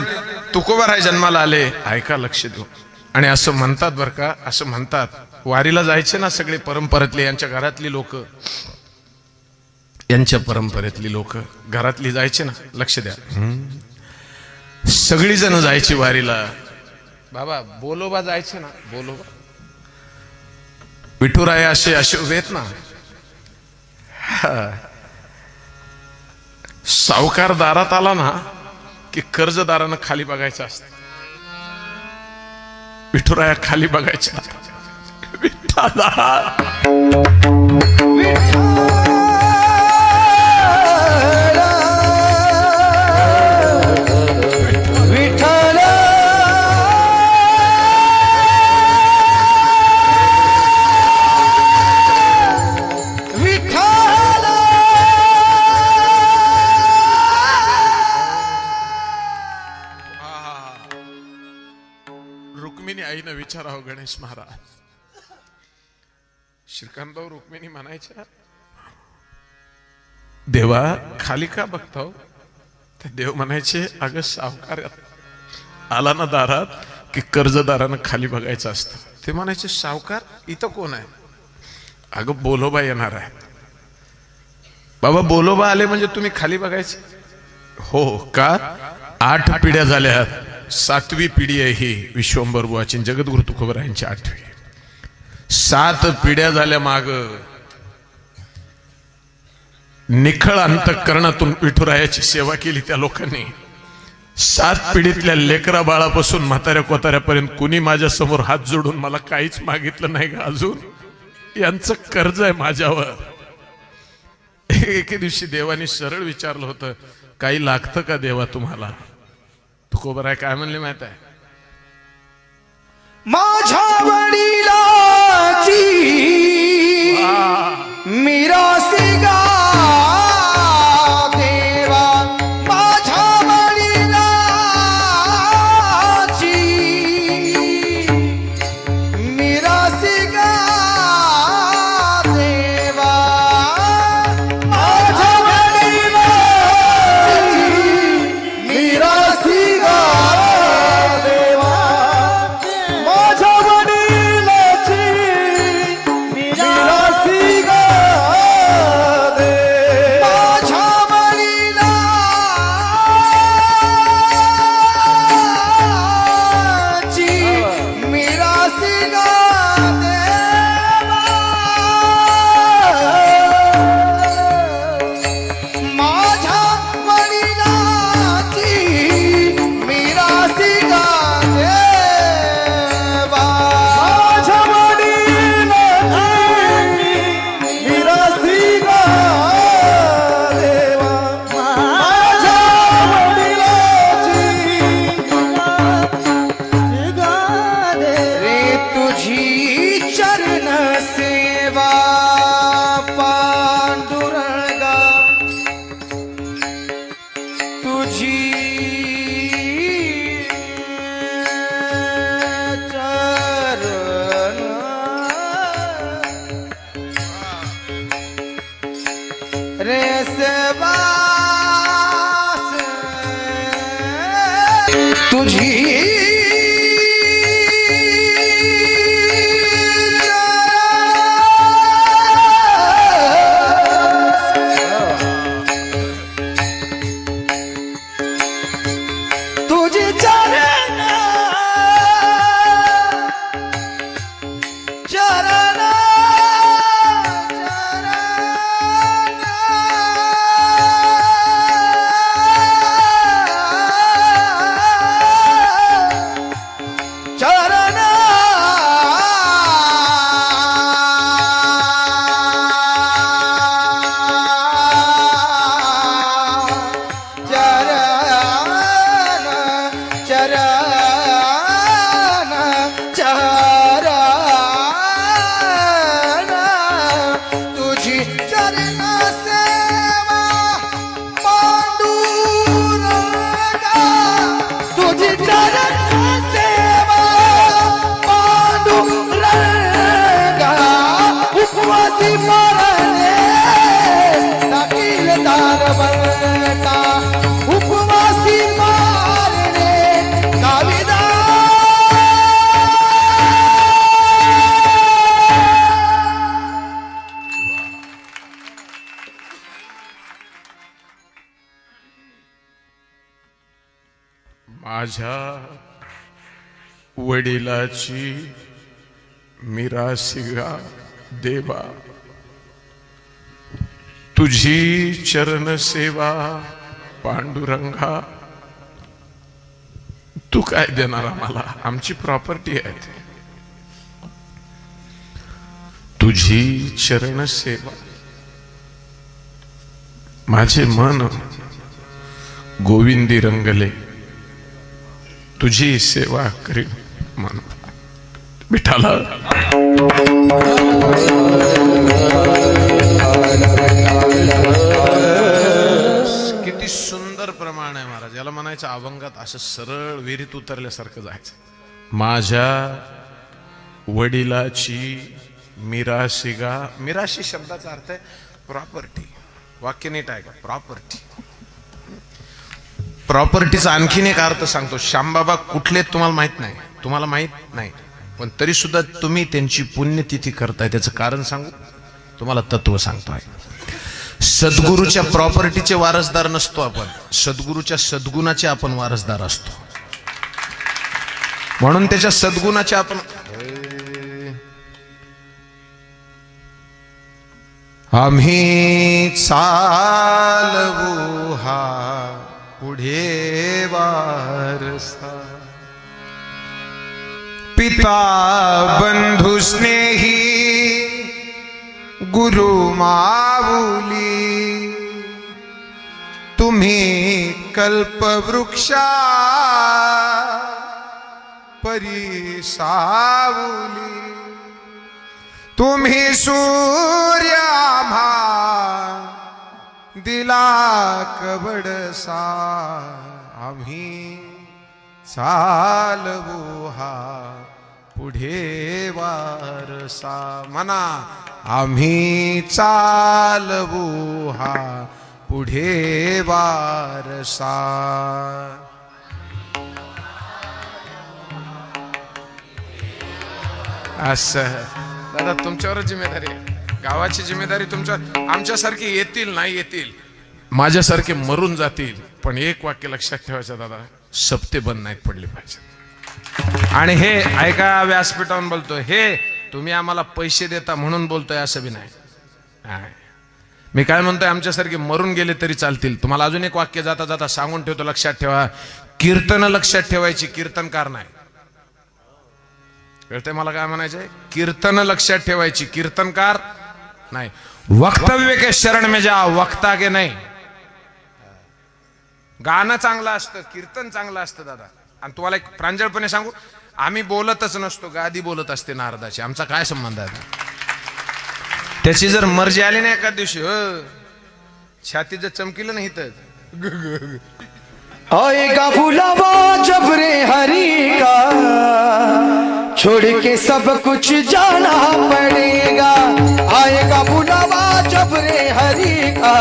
तुकोबाराय जन्माला आले, ऐका लक्ष देऊ, आणि असं म्हणतात बरं का, असं म्हणतात, वारीला जायचे ना सगळे परंपरेतले, यांच्या घरातली लोक, यांच्या परंपरेतली लोक घरातली जायचे ना, लक्ष द्या, सगळी जण जायची वारीला. बाबा बोलोबा जायचे ना, बोलोबा, विठुराय असे असे उभे आहेत ना, सावकार दारात आला ना की कर्जदारानं खाली बघायचं असतं. विठुराया खाली बघायच्या. विठ्ठला रुक्मिणी आईनं विचारावं, गणेश महाराज, श्रीकांतभाऊ रुक्मिणी म्हणायच्या, देवा खाली का बघताव? तर देव म्हणायचे, अगं सावकार आला ना दारात की कर्जदारानं खाली बघायचं असतं. ते म्हणायचे, सावकार इथं कोण आहे? अगं बोलोबा येणार आहे. बाबा बोलोबा आले म्हणजे तुम्ही खाली बघायचे? हो का? 8 पिढ्या झाल्या, 7वी पिढी आहे ही विश्वंभर बुवाची, जगद्गुरु तुकोबारायांची 8वी. 7 पिढ्या झाल्या माग. निखळ अंतःकरणातून विठुरायाची सेवा केली त्या लोकांनी. 7 पिढीतल्या लेकरा बाळापासून म्हाताऱ्या कोताऱ्यापर्यंत कुणी माझ्या समोर हात जोडून मला काहीच मागितलं नाही का अजून? यांचं कर्ज आहे माझ्यावर. एके दिवशी देवानी सरळ विचारलं होतं, काही लागतं का देवा तुम्हाला? तुकोबाराय काय म्हणले माहित आहे? माझ्या वडिलाची मिरासी गा देवा, माझ्या वडिलाची मिरासी गा देवा, माझ्या वडिलाची मिरासी गा देवा, माझ्या वडिलाची तुझी तुझी चरण चरण चरण तुझी चरण सेवा पांडुरंगा तुझी चरण सेवा पांडुरंगा उपवासी मरणे टाकील दारवंता उपवासी मरणे कालिदा माझ्या वडिलाची मिरासिगा देवा तुझी चरण सेवा पांडुरंगा तू काय देणार आम्हाला आमची प्रॉपर्टी आहे ती. तुझी चरण सेवा माझे मन गोविंदी रंगले तुझी सेवा करीन मन विठाला. किती सुंदर प्रमाण आहे महाराज. याला म्हणायचं अभंगात असं सरळ विहिरीत उतरल्यासारखं जायचं. माझ्या वडिलाची मिरासिगा. मिराशी शब्दाचा अर्थ आहे प्रॉपर्टी. वाक्य नीट आहे का? प्रॉपर्टी. प्रॉपर्टीचा आणखीन एक अर्थ सांगतो. श्यामबाबा कुठले तुम्हाला माहित नाही, तुम्हाला माहित नाही, पण तरी सुद्धा तुम्ही त्यांची पुण्यतिथी करताय. त्याचं कारण सांगू तुम्हाला, तत्व सांगतोय. सद्गुरूच्या प्रॉपर्टीचे वारसदार नसतो आपण, सद्गुरूच्या सद्गुणाचे आपण वारसदार असतो. म्हणून त्याच्या सद्गुणाचे आपण आम्ही चालवू हा पुढे वारसा. पिता बंधू स्नेही गुरु माऊली तुम्ही कल्पवृक्षा परी सावली. तुम्ही सूर्याभा दिला कवडसा. आम्ही चालवू हा पुढे वारसा. म्हणा आम्ही चालवू हा पुढे वारसा. असं दादा तुमच्यावर जिम्मेदारी आहे. गावाची जिम्मेदारी तुमच्या. आमच्यासारखे येतील नाही येतील, माझ्यासारखे मरून जातील, पण एक वाक्य लक्षात ठेवायचं दादा, सप्ते बंद नाहीत पडले पाहिजे. आणि हे ऐका, व्यासपीठावरून बोलतोय, हे तुम्ही आम्हाला पैसे देता म्हणून बोलतोय असं बी नाही. मी काय म्हणतोय, आमच्यासारखे मरून गेले तरी चालतील. तुम्हाला अजून एक वाक्य जाता जाता सांगून ठेवतो, लक्षात ठेवा. कीर्तन लक्षात ठेवायची, कीर्तनकार नाही. कळतंय मला काय म्हणायचंय? कीर्तन लक्षात ठेवायची, कीर्तनकार नाही. वक्तव्य के शरण में जा, वक्ता के नाही. गाणं चांगलं असतं, कीर्तन चांगलं असतं दादा. आणि तुम्हाला एक प्रांजळपणे सांगू, आम्ही बोलतच नसतो, गादी बोलत असते नारदाची. आमचा काय संबंध आहे? त्याची जर मर्जी आली नाही एका दिवशी, छाती जर चमकीलं नाही तर आएगा बुलावा जब रे हरि का, छोड़ के सब कुछ जाना पड़ेगा. आएगा बुलावा जब रे हरि का,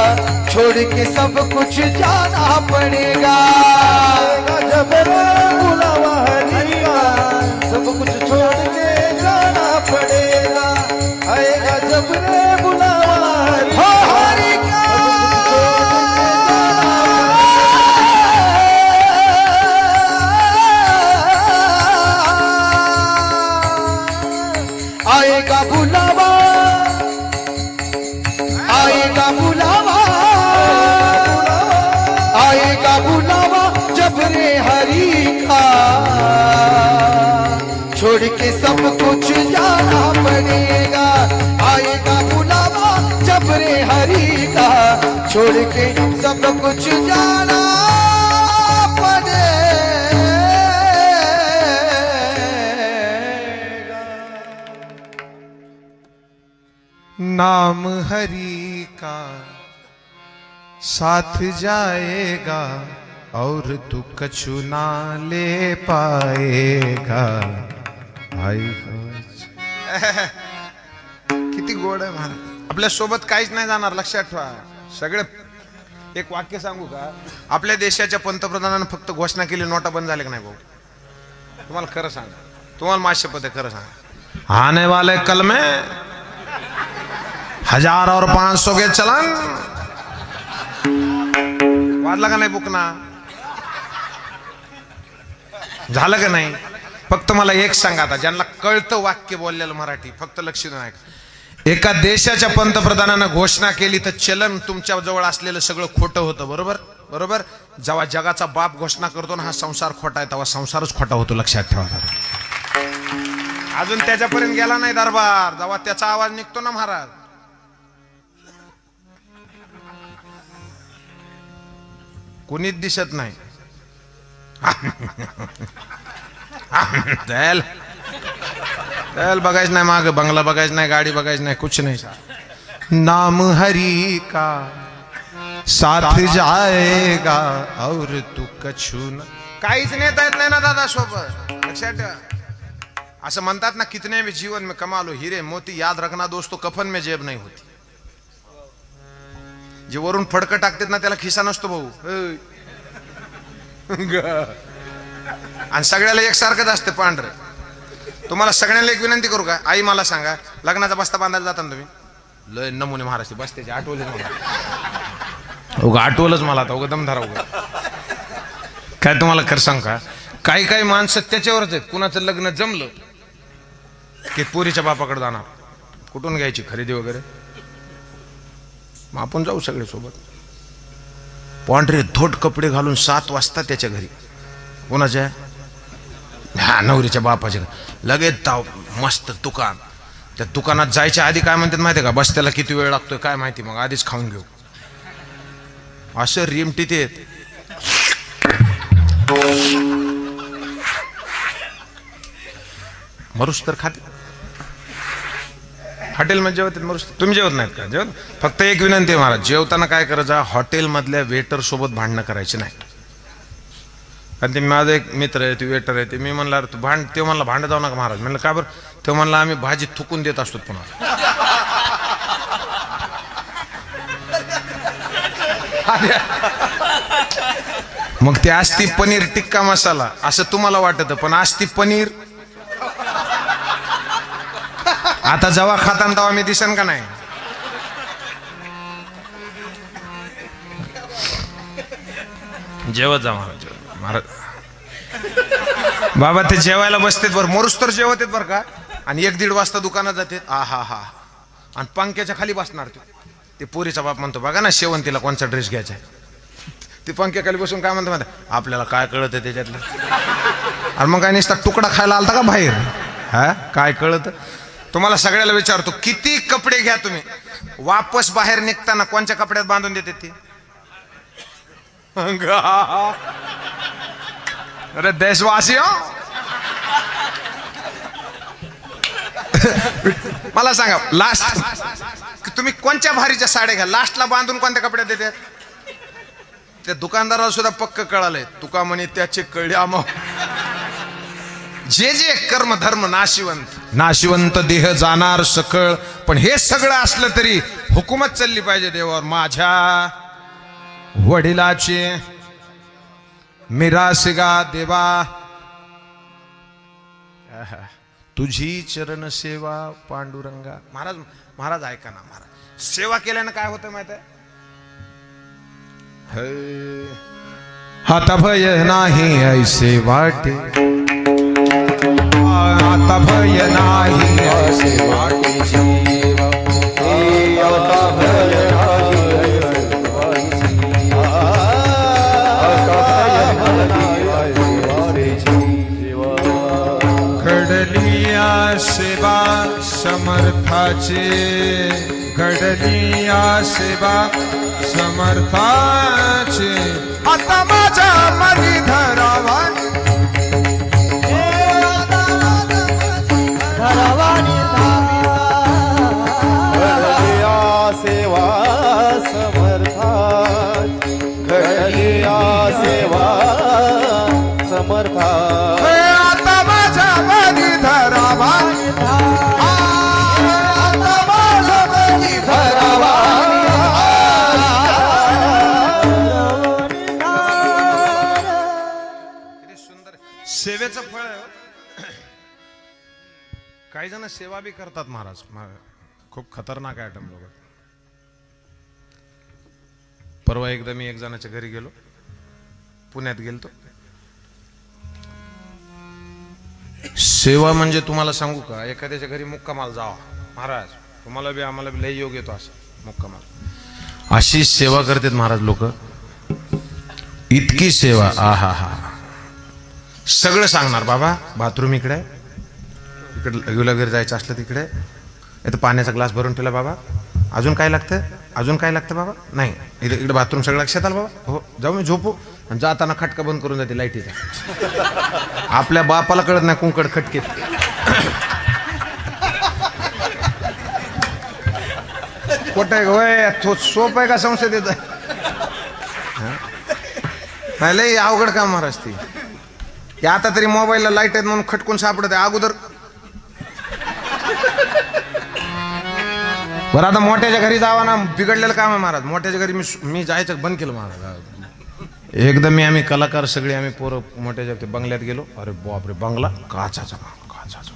छोड़ के सब कुछ जाना पड़ेगा. जब रे बुलावा हरि का सब कुछ छोड़ के जाना पड़ेगा आएगा जब रे बुलावा हरि का आएगा बुलावा आएगा बुलावा आएगा बुलावा जब रे हरि का छोड़ के सब कुछ जाना पड़ेगा आएगा बुलावा जब रे हरि का छोड़ के सब कुछ जाना पड़ेगा नाम हरि का साथ जाएगा और तू कछु ना ले पाएगा. आई किती गोड आहे महाराज. आपल्या सोबत काहीच नाही जाणार, लक्षात ठेवा. सगळे एक वाक्य सांगू का, आपल्या देशाच्या पंतप्रधानानं फक्त घोषणा केली नोटा बंद झाल्या की नाही भाऊ? तुम्हाला खरं सांगा, तुम्हाला माझी शपथ आहे, खरं सांगा. आने वाले कल में 1000 और 500 के चलन वाजला का नाही बुकना? झालं का नाही? फक्त मला एक सांगा, आता ज्यांना कळतं वाक्य बोललेलं मराठी, फक्त लक्ष देऊन ऐका. एका देशाच्या पंतप्रधानानं घोषणा केली तर चलन तुमच्या जवळ असलेलं सगळं खोटं होतं. बरोबर बरोबर. जेव्हा जगाचा बाप घोषणा करतो ना हा संसार खोटा आहे, तेव्हा संसारच खोटा होतो, लक्षात ठेवा. अजून त्याच्यापर्यंत गेला नाही दरबार, जेव्हा त्याचा आवाज निघतो ना महाराज, कुणीच दिसत नाही. बघायच नाही माग, बंगला बघायच नाही, गाडी बघायच नाही, कुछ नाही. नाम हरि का साथ जाएगा और तू कछु न. काहीच नेता येत नाही ना दादा सोबत, लक्षात ठेवा. असं म्हणतात ना, कितने भी जीवन में कमा लो हीरे मोती, याद रखना दोस्तों कफन में जेब नहीं होती. जे वरून फडकं टाकतात ना त्याला खिसा नसतो भाऊ. आणि सगळ्याला एकसारखंच असते पांढरं. तुम्हाला सगळ्यांना एक विनंती करू का? आई मला सांगा, लग्नाचा बस्ता बांधायला जाता ना तुम्ही? लय नमुने महाराज बसत्याचे आठवले मला, उगा आठवलंच मला आता, उगा दमधारा उगा. काय तुम्हाला खरं सांग का, काही काही माणसं त्याच्यावरच आहेत. कुणाचं लग्न जमलं की पोरीच्या बापाकडे जाणार, कुठून घ्यायची खरेदी वगैरे, मग आपण जाऊ सगळे सोबत. पांढरे धोट कपडे घालून 7 वाजता त्याच्या घरी. कोणाच्या? हा नवरीच्या बापाच्या. लगेच ताव मस्त दुकान. त्या दुकानात जायच्या आधी काय म्हणतात माहिती का? बस त्याला किती वेळ लागतोय काय माहिती, मग आधीच खाऊन घेऊ. असं रिमटीत येत. मरुस तर खाते हॉटेलमध्ये जेवत मरुस. तुम्ही जेवत नाहीत का? जेवत. फक्त एक विनंती आहे महाराज, जेवताना काय करायचं, हॉटेलमधल्या वेटर सोबत भांडणं करायची नाही. कारण ते माझा एक मित्र आहे, ते वेटर आहे, ते मी म्हणला तू भांड, ते म्हणला भांडत जाऊ नका महाराज. म्हणलं का बरं? ते म्हणला आम्ही भाजी थुकून देत असतो पुन्हा. मग ते असती पनीर टिक्का मसाला असं तुम्हाला वाटत, पण असती पनीर. आता जेव्हा खाताना तेव्हा मी दिसन का नाही? जेवत जा महाराज, महाराज. बाबा ते जेवायला बसतेत बरं, मोरूस तर जेवत आहेत बरं का. आणि 1-1.5 वाजता दुकानात जाते. हा आणि पंख्याच्या खाली बसणार ते पोरीचा बाप म्हणतो बघा ना शेवंतीला कोणचा ड्रेस घ्यायचा आहे. ते पंख्याखाली बसून काय म्हणतो माहिती, आपल्याला काय कळत त्याच्यातलं. आणि मग काय नुसता तुकडा खायला आलता का बाहेर? हा काय कळत? तुम्हाला सगळ्याला विचारतो, किती कपडे घ्या तुम्ही, वापस बाहेर निघताना कोणत्या कपड्यात बांधून देते ते? अरे देशवासी हो, मला सांगा लास्ट तुम्ही कोणत्या भारीच्या साड्या घ्या, लास्टला बांधून कोणत्या कपड्यात देतात? त्या दुकानदाराला सुद्धा पक्क कळालंय, तुका म्हणे त्याचे कळले आम. जे जे कर्म धर्म नाशिवंत देह जाणार सकळ. पण हे सगळं असलं तरी हुकूमत चालली पाहिजे देवावर. माझ्या वडिलाचे मिरासिगा देवा तुझी चरण सेवा पांडुरंगा. महाराज महाराज ऐका ना महाराज, सेवा केल्यानं काय होतं माहित आहे? आता भय नाही ऐसे वाटे, आता भय नाही ऐसे वाटे जीवा आता भय नाही घडलिया सेवा समर्थाचे, घडलिया सेवा समर्थाचे. आता माझ्या मनी धरावा, धरावानी घडलिया सेवा समर्था, घडलिया सेवा समर्था. आता माझ्या मनी धरावा, आता माझा बळी धरावा. किती सुंदर सेवेचं फळ आहे हो. काही जण सेवा बी करतात महाराज, खूप खतरनाक आयटम लोक. परवा एकदा मी एक जणाच्या घरी गेलो, पुण्यात गेलतो. सेवा म्हणजे तुम्हाला सांगू का, एखाद्याच्या घरी मुक्कामाला जावा महाराज, तुम्हाला बी आम्हाला बी लय योग येतो असं मुक्कामाला. अशी सेवा करतात महाराज लोक, इतकी सेवा. आहा हा, सगळं सांगणार. बाबा बाथरूम इकडे, इकडे रेग्युलर घरी जायचं असलं तिकडे, इथं पाण्याचा ग्लास भरून ठेवला बाबा, अजून काय लागतं, अजून काय लागतं बाबा, नाही इकडे इकडे बाथरूम सगळं लक्षात आलं बाबा, हो जाऊ मी झोपू. आणि जाताना खटका बंद करून जाते लाईटीचा. आपल्या बापाला कळत नाही कुंकड खटकेत. खोटं आहे होय, तो सोप आहे का संसदेत? नाही लय अवघड काम महाराज ती. की आता तरी मोबाईलला लाईट आहेत म्हणून खटकून सापडत आहे, अगोदर. बरं आता मोठ्याच्या घरी जावा ना, बिघडलेलं काम आहे महाराज. मोठ्याच्या घरी मी जायचं बंद केलं महाराज. एकदा आम्ही कलाकार सगळे आम्ही पोरं मोठ्याच्या ते बंगल्यात गेलो. अरे बापरे, बंगला काचाचा, काचाचा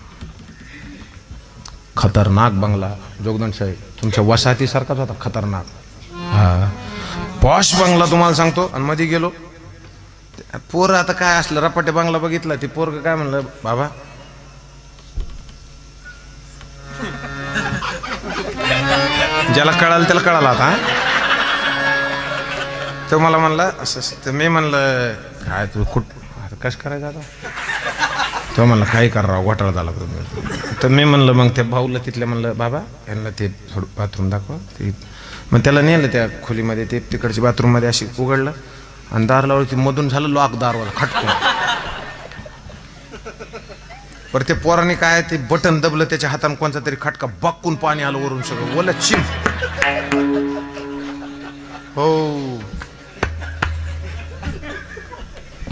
खतरनाक बंगला. जोगदंड साहेब तुमच्या वसाहतीसारखाच होता, खतरनाक. हा पॉश बंगला तुम्हाला सांगतो. आणि मध्ये गेलो, पोरं आता काय असलं रपाटे बंगला बघितला, ते पोरग काय म्हणलं, बाबा ज्याला कळालं त्याला कळालं आता. तो मला म्हणला असं, तर मी म्हणलं काय तू आता कसं करायचं आता. तो म्हणला काही कर राव, घोटाळा झाला. तर मी म्हणलं मग त्या भाऊला तिथल्या म्हणलं, बाबा यांना ते थोडं बाथरूम दाखवा. ते मग त्याला नेलं त्या खोलीमध्ये, ते तिकडच्या बाथरूममध्ये अशी उघडलं आणि दार लावलं. मधून झालं लॉक, दारवाला खटकून. पर ते पोराने काय ते बटन दबलं, त्याच्या हाताने कोणता तरी खटका, बक्कून पाणी आलं वरून, सगळं ओलं चिम. हो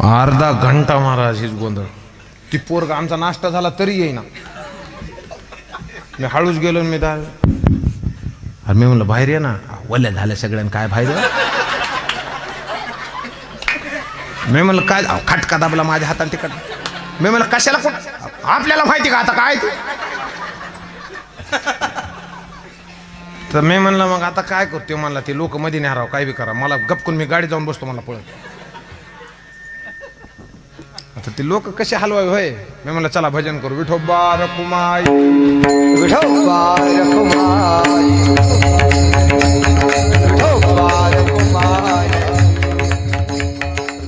अर्धा घंटा महाराज हीच गोंधळ. ती पोरग आमचा नाश्ता झाला तरी येईना. मी हळूच गेलो, मी दार, अरे मी म्हणलं बाहेर ये ना. ओल्या झाल्या सगळ्यांना, काय बाहेर. मी म्हणलं काय, खटका दाबला माझ्या हाताने तिकड. मी म्हणलं कशाला, कोण आपल्याला माहिती का आता काय ते. तर मी म्हणलं मग आता काय करते. म्हणला ते लोक मध्ये नाही राव, काय बी करा. मला गपकून मी गाडी जाऊन बसतो, मला पळत. आता ते लोक कसे हलवावे होय. मी म्हणलं चला भजन करू. विठोबा रखुमाई, विठोबा रखुमाई, विठोबा रखुमाई,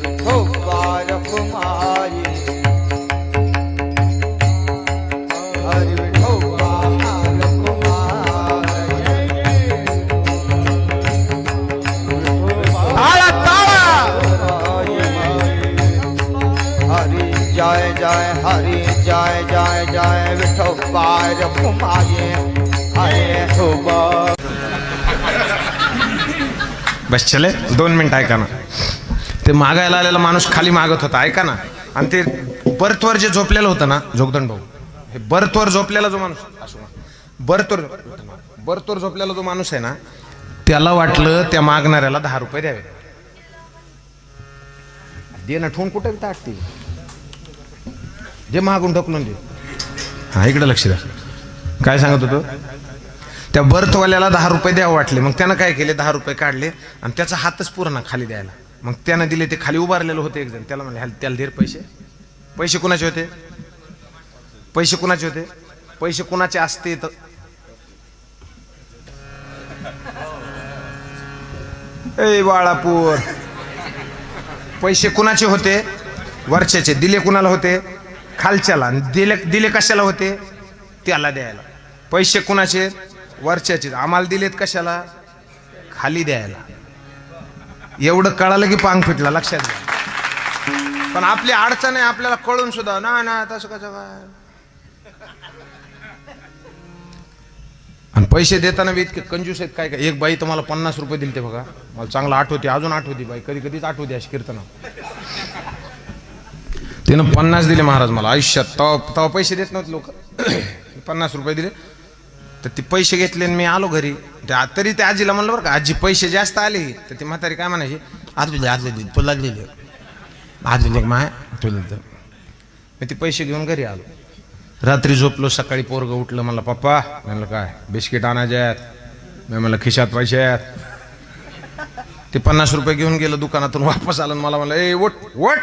विठोबा रखुमाई. हरि विठोबा रखुमाई. ताळा ताळा. हरि जय जय, हरि जय जय जय. विठोबा रखुमाई, हरे विठोबा. बस चले 2 मिनिट ऐका ना. ते मागायला आलेला माणूस खाली मागत होता, ऐका ना. आणि ते बर्थवर जे झोपलेलं होतं ना, जोगदंड भाऊ, हे बर्थवर झोपलेला जो माणूस, बर्थवर झोपलेला जो माणूस आहे ना, त्याला वाटलं त्या मागणाऱ्याला 10 रुपये द्यावे. दे ना ठेवून कुठे ताटते जे मागून ढकलून दे. हा इकडे लक्ष द्या. काय सांगत होतो? त्या बर्थवाल्याला 10 रुपये द्यावं वाटले. मग त्यानं काय केले, 10 रुपये काढले आणि त्याचा हातच पूर्ण खाली द्यायला. मग त्यानं दिले. ते खाली उभारलेलं होते एक जण. त्याला म्हणले त्याला धीर पैसे. पैसे कुणाचे होते? पैसे कुणाचे होते? पैसे कुणाचे असते तर ए बाळापूर, पैसे कुणाचे होते? वरच्याचे. दिले कुणाला होते? खालच्याला. दिले कशाला होते? त्याला द्यायला. पैसे कुणाचे? वरच्याचे. आम्हाला दिलेत कशाला? खाली द्यायला. एवढं कळालं की पांग फिटला. लक्षात घ्या. पण आपली अडचण आहे आपल्याला कळून सुद्धा ना तसं कसं काय. आणि पैसे देताना बी इतके कंजूस आहेत. काय काय एक बाई तुम्हाला 50 रुपये दिले ते बघा. मला चांगलं आठवते, अजून आठवते बाई, कधी कधीच आठवते अशी कीर्तन. तिनं 50 दिले महाराज मला आयुष्यात. तेव्हा पैसे देत नव्हते लोक. 50 रुपये दिले तर ते पैसे घेतले आणि मी आलो घरी. तरी त्या आजीला म्हणलं बरं का, आजी पैसे जास्त आले तर ती म्हातारी काय म्हणायची, आज तुला दिले आज माय तुला. मी ते पैसे घेऊन घरी आलो. रात्री झोपलो. सकाळी पोरगं उठलं. म्हणलं पप्पा. म्हणलं काय? बिस्किट आणायचे आहेत. मी म्हणलं खिशात पैसे आहेत. ते 50 रुपये घेऊन गेलं दुकानातून. वापस आलं. मला म्हणलं ए वट वट.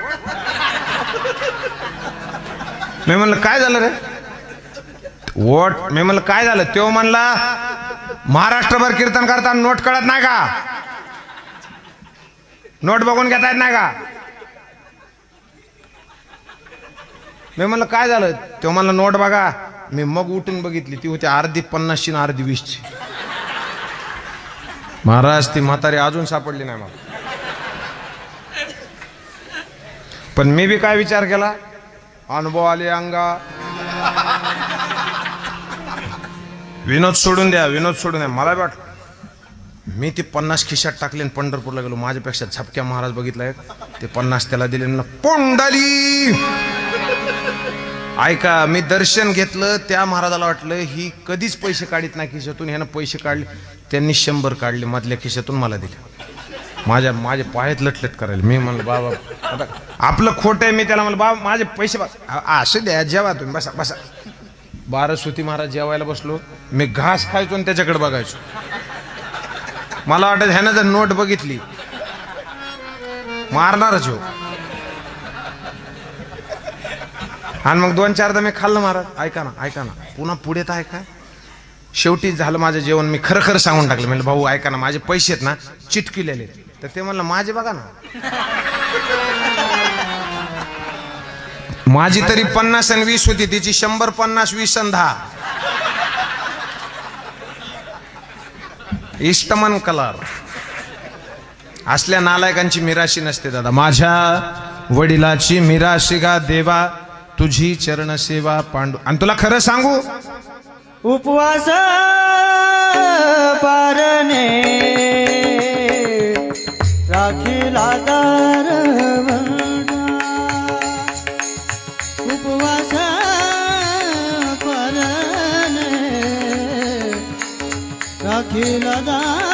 मी म्हणलं काय झालं रे? वट. मी म्हणलं काय झालं? तो म्हणला महाराष्ट्रभर कीर्तन करताना नोट कळत नाही का? नोट बघून घेता येत नाही का? मी म्हणलं काय झालं? तो म्हणला नोट बघा. मी मग उठून बघितली. ती होती अर्धी 50ची आणि अर्धी 20ची. महाराज ती म्हातारी अजून सापडली नाही मला. पण मी बी काय विचार केला, अनुभव आले अंगा. विनोद सोडून द्या, विनोद सोडून द्या. मला वाटलं मी ते 50 खिशात टाकले आणि पंढरपूरला गेलो. माझ्यापेक्षा झपक्या महाराज बघितलाय. ते 50 त्याला दिले ना. पोंडाली ऐका, मी दर्शन घेतलं. त्या महाराजाला वाटलं ही कधीच पैसे काढीत नाही खिशातून, ह्यानं पैसे काढले. त्यांनी 100 काढले मधल्या खिशातून मला दिले. माझे पायात लटलट करायला. मी म्हणलं बाबा आता आपलं खोट आहे. मी त्याला म्हणलं बाबा माझे पैसे असं द्या, जेवा तुम्ही, बसा बसा. 12 सुती महाराज जेवायला बसलो. मी घास खायचो आणि त्याच्याकडे बघायचो. मला वाटत ह्यानं जर नोट बघितली मारणारच हो. आणि मग 2-4दा मी खाल्लं महाराज. ऐका ना पुन्हा पुढे तर ऐका. शेवटी झालं माझं जेवण. मी खरं खरं सांगून टाकलं. म्हणलं भाऊ ऐका ना, माझे पैसे आहेत ना चिटकिलेले. तर ते म्हणलं माझे बघा ना. माझी तरी 50 आणि 20 होती. तिची 100, 50, 20 आणि 10. इष्टमन कलर. असल्या नालायकांची मिराशी नसते दादा. माझ्या वडिलाची मिराशी गा देवा, तुझी चरण सेवा पांडू. आणि तुला खरं सांगू, उपवास पारणे राखीला दार उपवास पारणे राखीला दार